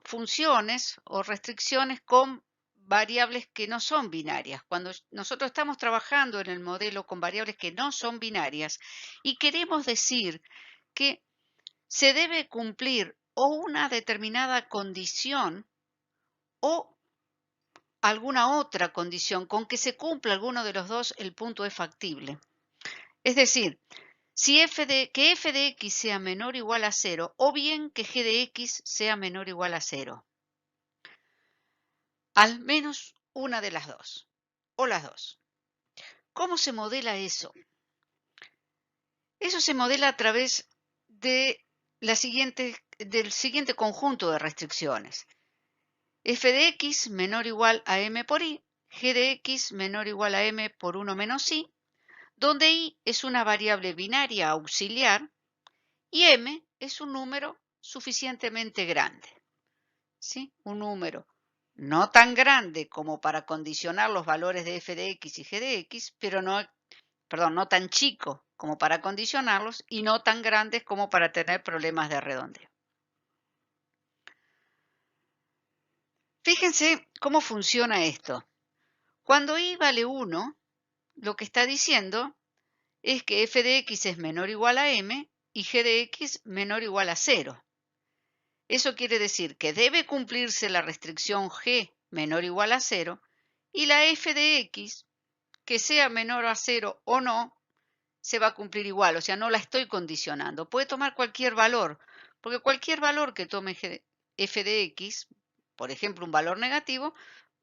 A: funciones o restricciones con variables que no son binarias. Cuando nosotros estamos trabajando en el modelo con variables que no son binarias y queremos decir que se debe cumplir o una determinada condición o alguna otra condición, con que se cumpla alguno de los dos, el punto es factible. Es decir, si que f de x sea menor o igual a 0, o bien que g de x sea menor o igual a 0. Al menos una de las dos, o las dos. ¿Cómo se modela eso? Eso se modela a través de del siguiente conjunto de restricciones. F de x menor o igual a m por i, g de x menor o igual a m por 1 menos i, donde i es una variable binaria auxiliar y m es un número suficientemente grande. ¿Sí? Un número no tan grande como para condicionar los valores de f de x y g de x, pero no tan chico como para condicionarlos y no tan grandes como para tener problemas de redondeo. Fíjense cómo funciona esto. Cuando i vale 1, lo que está diciendo es que f de x es menor o igual a m y g de x menor o igual a 0. Eso quiere decir que debe cumplirse la restricción g menor o igual a 0 y la f de x, que sea menor a 0 o no, se va a cumplir igual, o sea, no la estoy condicionando. Puede tomar cualquier valor, porque cualquier valor que tome f de x, por ejemplo, un valor negativo,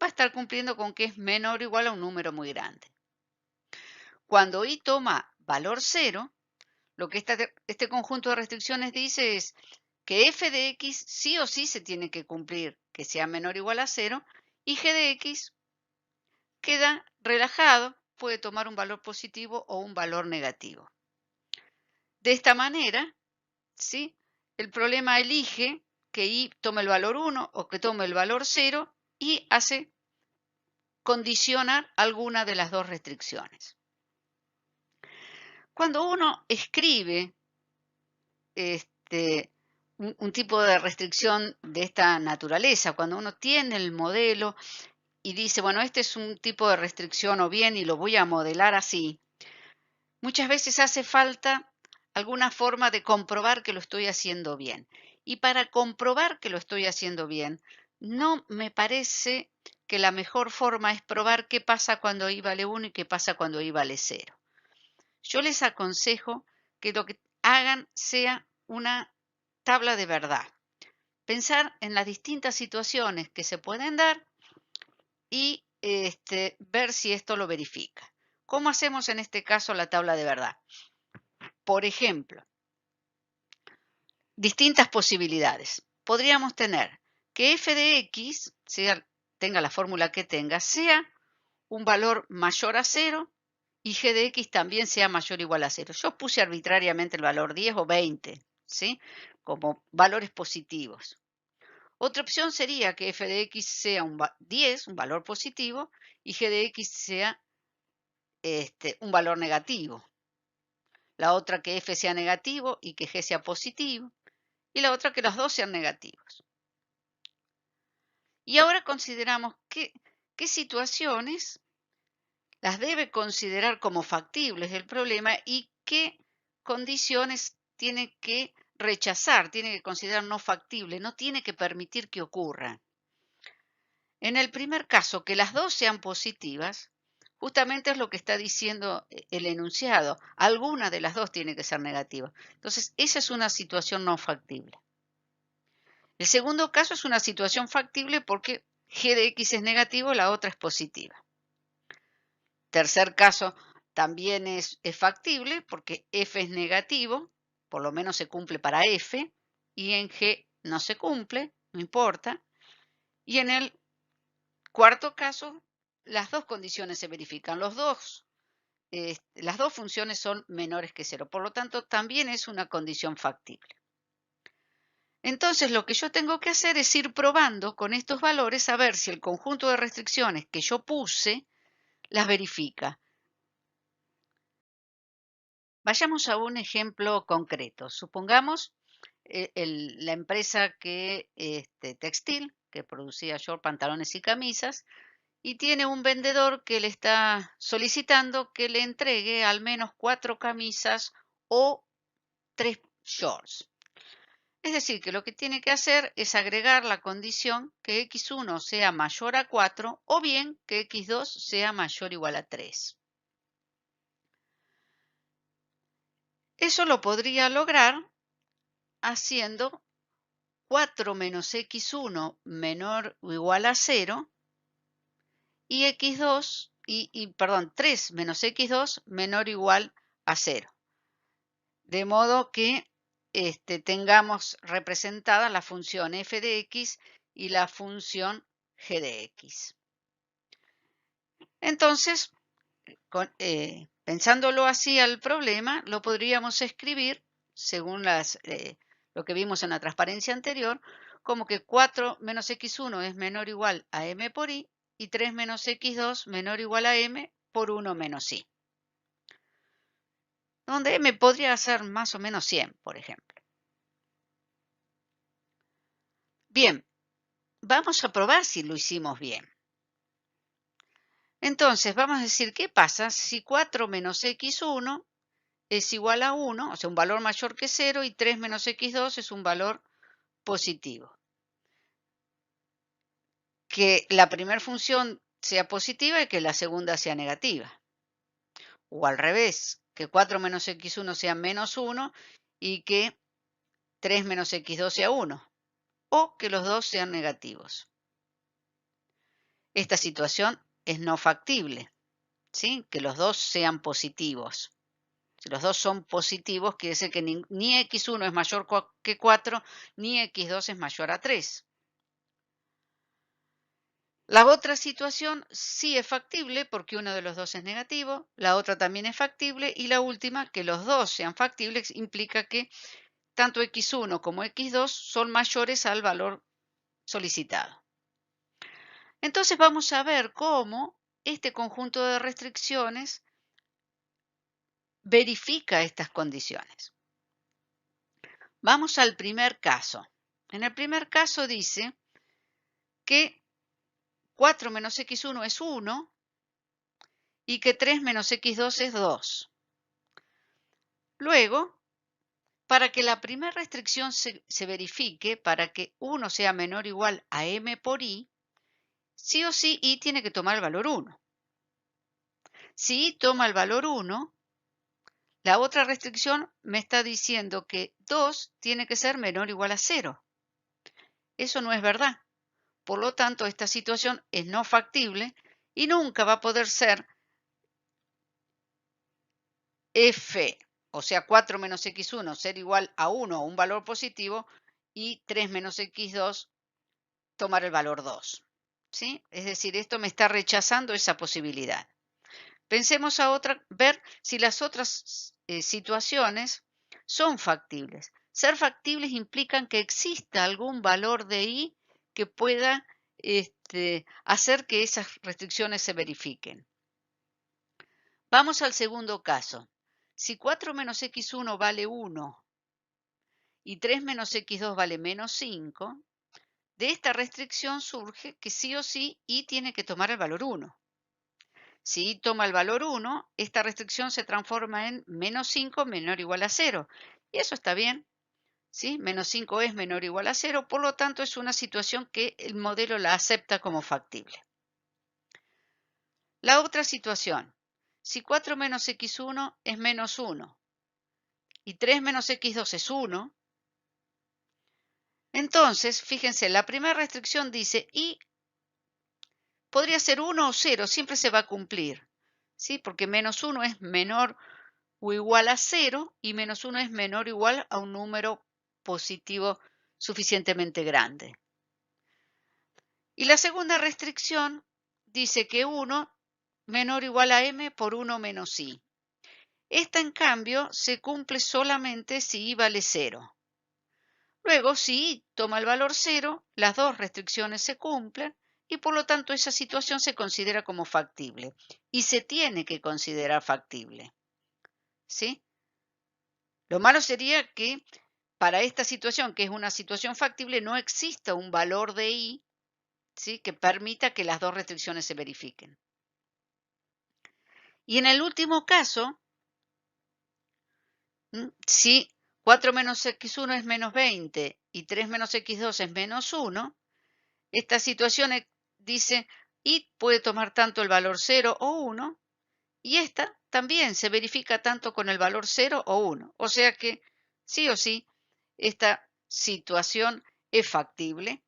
A: va a estar cumpliendo con que es menor o igual a un número muy grande. Cuando i toma valor 0, lo que este conjunto de restricciones dice es que f de x sí o sí se tiene que cumplir, que sea menor o igual a 0, y g de x queda relajado, puede tomar un valor positivo o un valor negativo. De esta manera, ¿sí? El problema elige que i tome el valor 1 o que tome el valor 0 y hace condicionar alguna de las dos restricciones. Cuando uno escribe un tipo de restricción de esta naturaleza. Cuando uno tiene el modelo y dice, bueno, este es un tipo de restricción o bien y lo voy a modelar así, muchas veces hace falta alguna forma de comprobar que lo estoy haciendo bien. Y para comprobar que lo estoy haciendo bien, no me parece que la mejor forma es probar qué pasa cuando I vale 1 y qué pasa cuando I vale 0. Yo les aconsejo que lo que hagan sea una tabla de verdad. Pensar en las distintas situaciones que se pueden dar y ver si esto lo verifica. ¿Cómo hacemos en este caso la tabla de verdad? Por ejemplo, distintas posibilidades. Podríamos tener que f de x, tenga la fórmula que tenga, sea un valor mayor a 0 y g de x también sea mayor o igual a 0. Yo puse arbitrariamente el valor 10 o 20, ¿sí? Como valores positivos. Otra opción sería que f de x sea 10, un valor positivo, y g de x sea un valor negativo. La otra que f sea negativo y que g sea positivo. Y la otra que los dos sean negativos. Y ahora consideramos qué situaciones las debe considerar como factibles el problema y qué condiciones tiene que rechazar, tiene que considerar no factible, no tiene que permitir que ocurra. En el primer caso, que las dos sean positivas, justamente es lo que está diciendo el enunciado. Alguna de las dos tiene que ser negativa. Entonces, esa es una situación no factible. El segundo caso es una situación factible porque g de x es negativo, la otra es positiva. Tercer caso, también es factible porque f es negativo, por lo menos se cumple para f, y en g no se cumple, no importa. Y en el cuarto caso, las dos condiciones se verifican. Las dos funciones son menores que 0, por lo tanto, también es una condición factible. Entonces, lo que yo tengo que hacer es ir probando con estos valores a ver si el conjunto de restricciones que yo puse las verifica. Vayamos a un ejemplo concreto. Supongamos la empresa textil que producía short, pantalones y camisas y tiene un vendedor que le está solicitando que le entregue al menos 4 camisas o 3 shorts. Es decir, que lo que tiene que hacer es agregar la condición que x1 sea mayor a 4 o bien que x2 sea mayor o igual a 3. Eso lo podría lograr haciendo 4 menos x1 menor o igual a 0 y x2 perdón, 3 menos x2 menor o igual a 0. De modo que tengamos representada la función f de x y la función g de x. Entonces, pensándolo así al problema, lo podríamos escribir, según lo que vimos en la transparencia anterior, como que 4 menos x1 es menor o igual a m por i y 3 menos x2 menor o igual a m por 1 menos i. Donde m podría ser más o menos 100, por ejemplo. Bien, vamos a probar si lo hicimos bien. Entonces, vamos a decir, ¿qué pasa si 4 menos x1 es igual a 1, o sea, un valor mayor que 0, y 3 menos x2 es un valor positivo? Que la primera función sea positiva y que la segunda sea negativa. O al revés, que 4 menos x1 sea menos 1 y que 3 menos x2 sea 1. O que los dos sean negativos. Esta situación es no factible, ¿sí? Que los dos sean positivos. Si los dos son positivos, quiere decir que ni x1 es mayor que 4, ni x2 es mayor a 3. La otra situación sí es factible porque uno de los dos es negativo, la otra también es factible y la última, que los dos sean factibles, implica que tanto x1 como x2 son mayores al valor solicitado. Entonces vamos a ver cómo este conjunto de restricciones verifica estas condiciones. Vamos al primer caso. En el primer caso dice que 4 menos x1 es 1 y que 3 menos x2 es 2. Luego, para que la primera restricción se verifique, para que 1 sea menor o igual a m por i, sí o sí i tiene que tomar el valor 1. Si i toma el valor 1, la otra restricción me está diciendo que 2 tiene que ser menor o igual a 0. Eso no es verdad. Por lo tanto, esta situación es no factible y nunca va a poder ser f, o sea, 4 menos x1 ser igual a 1 o un valor positivo y 3 menos x2 tomar el valor 2. ¿Sí? Es decir, esto me está rechazando esa posibilidad. Pensemos a ver si las otras situaciones son factibles. Ser factibles implican que exista algún valor de i que pueda hacer que esas restricciones se verifiquen. Vamos al segundo caso. Si 4 menos x1 vale 1 y 3 menos x2 vale menos 5, de esta restricción surge que sí o sí i tiene que tomar el valor 1. Si i toma el valor 1, esta restricción se transforma en menos 5 menor o igual a 0. Y eso está bien, ¿sí? Menos 5 es menor o igual a 0, por lo tanto es una situación que el modelo la acepta como factible. La otra situación, si 4 menos x1 es menos 1 y 3 menos x2 es 1, entonces, fíjense, la primera restricción dice i podría ser 1 o 0, siempre se va a cumplir, ¿sí? Porque menos 1 es menor o igual a 0 y menos 1 es menor o igual a un número positivo suficientemente grande. Y la segunda restricción dice que 1 menor o igual a m por 1 menos i. Esta, en cambio, se cumple solamente si i vale 0. Luego, si i toma el valor 0, las dos restricciones se cumplen y por lo tanto esa situación se considera como factible y se tiene que considerar factible. ¿Sí? Lo malo sería que para esta situación, que es una situación factible, no exista un valor de i, ¿sí?, que permita que las dos restricciones se verifiquen. Y en el último caso, si 4 menos x1 es menos 20 y 3 menos x2 es menos 1, esta situación dice i puede tomar tanto el valor 0 o 1, y esta también se verifica tanto con el valor 0 o 1. O sea que sí o sí, esta situación es factible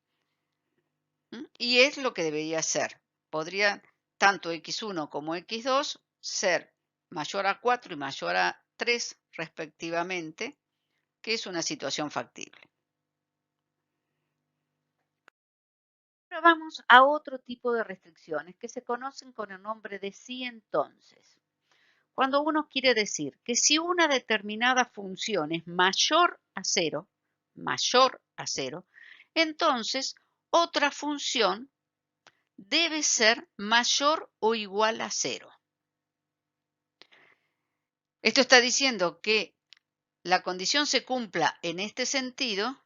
A: y es lo que debería ser. Podría tanto x1 como x2 ser mayor a 4 y mayor a 3 respectivamente, que es una situación factible. Ahora vamos a otro tipo de restricciones que se conocen con el nombre de sí entonces. Cuando uno quiere decir que si una determinada función es mayor a 0, entonces otra función debe ser mayor o igual a 0. Esto está diciendo que la condición se cumpla en este sentido,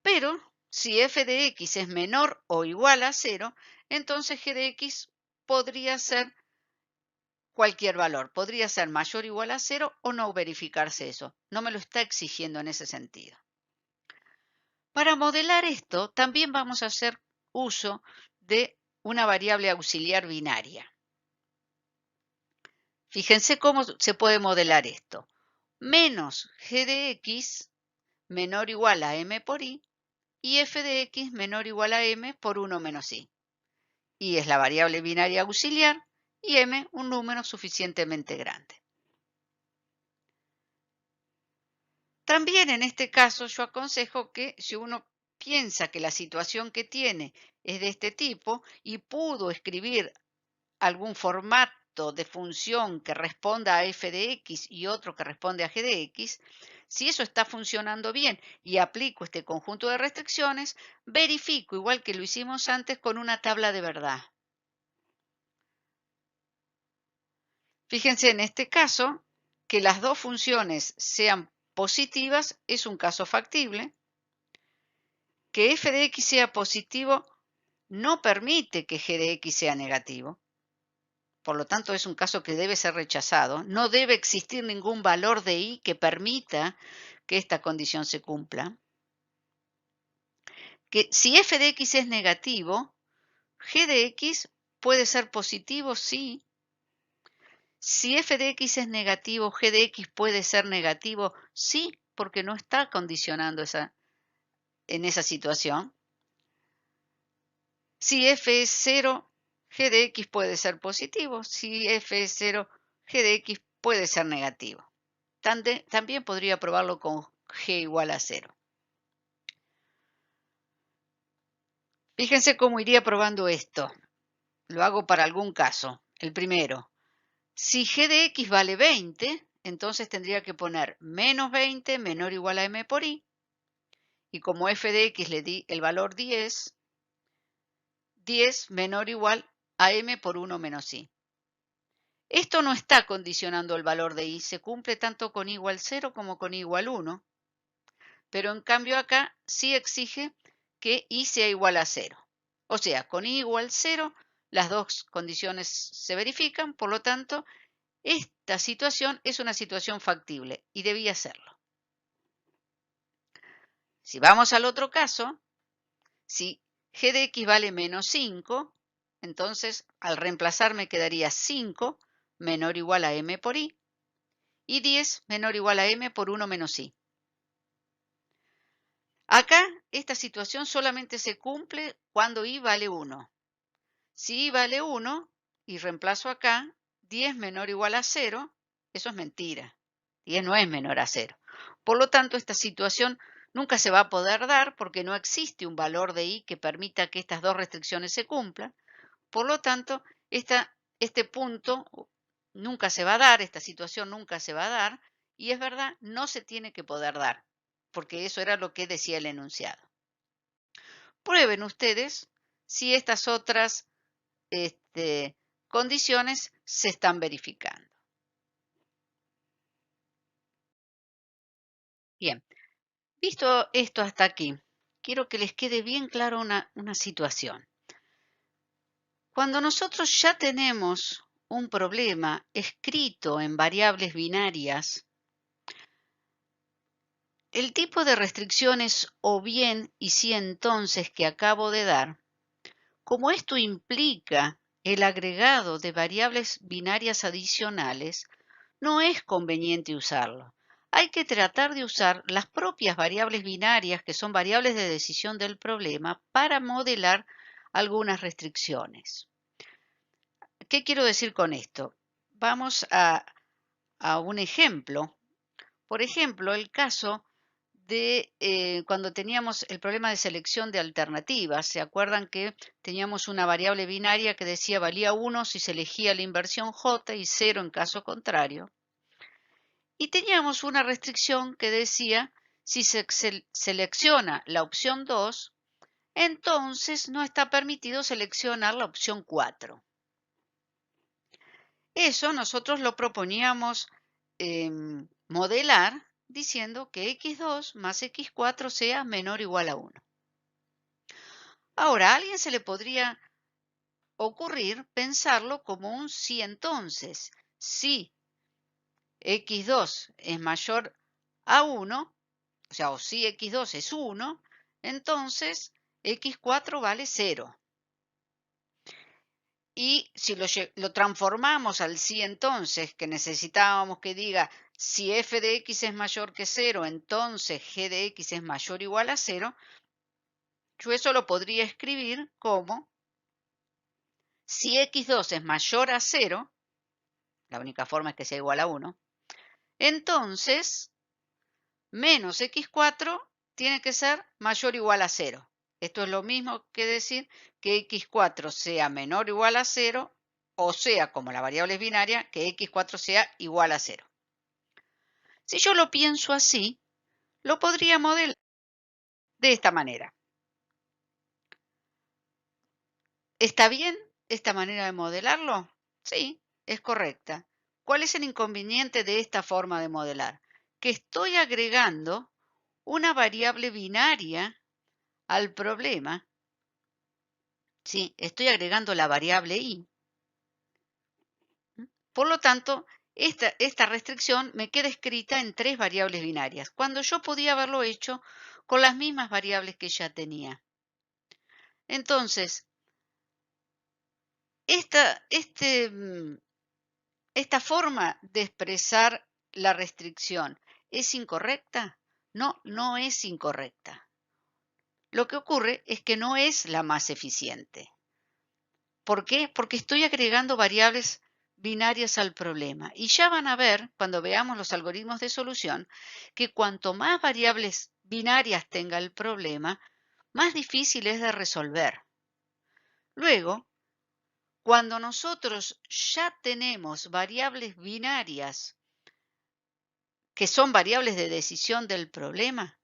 A: pero si f de x es menor o igual a 0, entonces g de x podría ser cualquier valor, podría ser mayor o igual a 0 o no verificarse eso. No me lo está exigiendo en ese sentido. Para modelar esto, también vamos a hacer uso de una variable auxiliar binaria. Fíjense cómo se puede modelar esto. Menos g de x menor o igual a m por i y f de x menor o igual a m por 1 menos i. I es la variable binaria auxiliar y m un número suficientemente grande. También en este caso yo aconsejo que si uno piensa que la situación que tiene es de este tipo y pudo escribir algún formato de función que responda a f de x y otro que responde a g de x, si eso está funcionando bien y aplico este conjunto de restricciones, verifico, igual que lo hicimos antes, con una tabla de verdad. Fíjense en este caso que las dos funciones sean positivas es un caso factible. Que f de x sea positivo no permite que g de x sea negativo. Por lo tanto, es un caso que debe ser rechazado. No debe existir ningún valor de y que permita que esta condición se cumpla. Que si f de x es negativo, g de x puede ser positivo, sí. Si f de x es negativo, g de x puede ser negativo, sí, porque no está condicionando en esa situación. Si f es 0, g de x puede ser positivo. Si f es 0, g de x puede ser negativo. También podría probarlo con g igual a 0. Fíjense cómo iría probando esto. Lo hago para algún caso. El primero, si g de x vale 20, entonces tendría que poner menos 20 menor o igual a m por i. Y como f de x le di el valor 10, 10 menor o igual a m por 1 menos i. Esto no está condicionando el valor de i, se cumple tanto con i igual 0 como con i igual 1, pero en cambio acá sí exige que i sea igual a 0. O sea, con i igual 0, las dos condiciones se verifican, por lo tanto, esta situación es una situación factible y debía serlo. Si vamos al otro caso, si g de x vale menos 5, entonces al reemplazar me quedaría 5 menor o igual a m por i y 10 menor o igual a m por 1 menos i. Acá esta situación solamente se cumple cuando i vale 1. Si i vale 1 y reemplazo acá 10 menor o igual a 0, eso es mentira. 10 no es menor a 0. Por lo tanto, esta situación nunca se va a poder dar porque no existe un valor de i que permita que estas dos restricciones se cumplan. Por lo tanto, este punto nunca se va a dar, esta situación nunca se va a dar, y es verdad, no se tiene que poder dar, porque eso era lo que decía el enunciado. Prueben ustedes si estas otras condiciones se están verificando. Bien, visto esto hasta aquí, quiero que les quede bien claro una situación. Cuando nosotros ya tenemos un problema escrito en variables binarias, el tipo de restricciones o bien y si entonces que acabo de dar, como esto implica el agregado de variables binarias adicionales, no es conveniente usarlo. Hay que tratar de usar las propias variables binarias, que son variables de decisión del problema, para modelar algunas restricciones. ¿Qué quiero decir con esto? Vamos a un ejemplo. Por ejemplo, el caso de cuando teníamos el problema de selección de alternativas. ¿Se acuerdan que teníamos una variable binaria que decía valía 1 si se elegía la inversión J y 0 en caso contrario? Y teníamos una restricción que decía si se selecciona la opción 2, entonces no está permitido seleccionar la opción 4. Eso nosotros lo proponíamos modelar diciendo que x2 más x4 sea menor o igual a 1. Ahora, a alguien se le podría ocurrir pensarlo como un si entonces. Si x2 es mayor a 1, o sea, o si x2 es 1, entonces x4 vale 0. Y si lo transformamos al si entonces, que necesitábamos que diga si f de x es mayor que 0, entonces g de x es mayor o igual a 0, yo eso lo podría escribir como si x2 es mayor a 0, la única forma es que sea igual a 1, entonces menos x4 tiene que ser mayor o igual a 0. Esto es lo mismo que decir que x4 sea menor o igual a 0, o sea, como la variable es binaria, que x4 sea igual a 0. Si yo lo pienso así, lo podría modelar de esta manera. ¿Está bien esta manera de modelarlo? Sí, es correcta. ¿Cuál es el inconveniente de esta forma de modelar? que estoy agregando una variable binaria al problema. Sí, estoy agregando la variable y. Por lo tanto, esta restricción me queda escrita en 3 variables binarias, cuando yo podía haberlo hecho con las mismas variables que ya tenía. Entonces, esta, esta forma de expresar la restricción, ¿es incorrecta? No, no es incorrecta. Lo que ocurre es que no es la más eficiente. ¿Por qué? Porque estoy agregando variables binarias al problema. Y ya van a ver, cuando veamos los algoritmos de solución, que cuanto más variables binarias tenga el problema, más difícil es de resolver. Luego, cuando nosotros ya tenemos variables binarias que son variables de decisión del problema,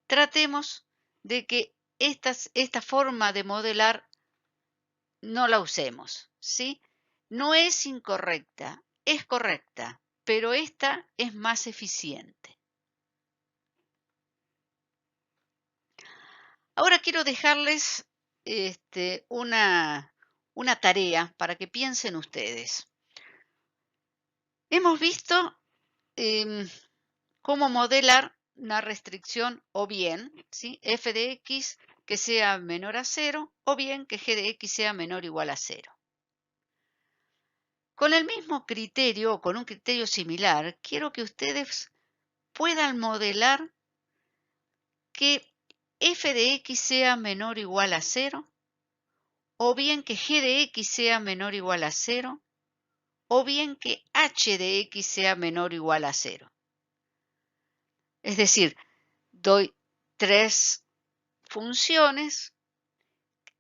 A: tratemos de que esta forma de modelar no la usemos, ¿sí? No es incorrecta, es correcta, pero esta es más eficiente. Ahora quiero dejarles una tarea para que piensen ustedes. Hemos visto em, cómo modelar una restricción o bien, ¿sí? F de x que sea menor a 0 o bien que g de x sea menor o igual a 0. Con el mismo criterio o con un criterio similar, quiero que ustedes puedan modelar que f de x sea menor o igual a 0 o bien que g de x sea menor o igual a 0 o bien que h de x sea menor o igual a 0. Es decir, doy 3 funciones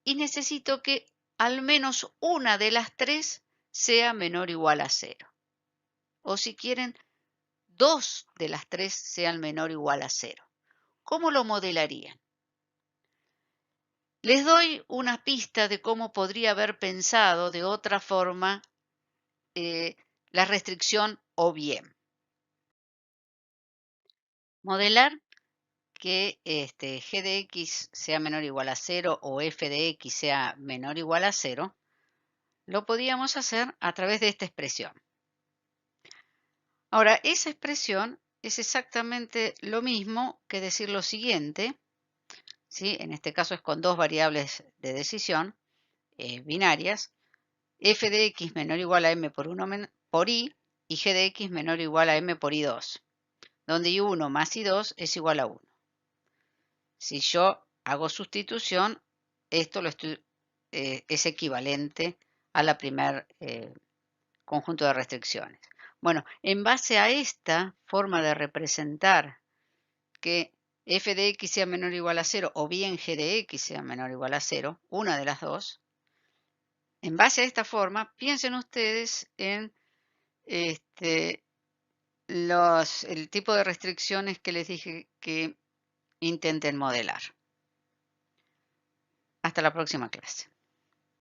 A: y necesito que al menos una de las 3 sea menor o igual a 0. O si quieren, 2 de las 3 sean menor o igual a 0. ¿Cómo lo modelarían? Les doy una pista de cómo podría haber pensado de otra forma la restricción o bien. Modelar que g de x sea menor o igual a 0 o f de x sea menor o igual a 0, lo podíamos hacer a través de esta expresión. Ahora, esa expresión es exactamente lo mismo que decir lo siguiente, ¿sí? En este caso es con dos variables de decisión binarias, f de x menor o igual a m por 1 por i y g de x menor o igual a m por i2, donde i1 más i2 es igual a 1. Si yo hago sustitución, esto es equivalente a la primer conjunto de restricciones. Bueno, en base a esta forma de representar que f de x sea menor o igual a 0 o bien g de x sea menor o igual a 0, una de las dos, en base a esta forma, piensen ustedes en el tipo de restricciones que les dije que intenten modelar. Hasta la próxima clase.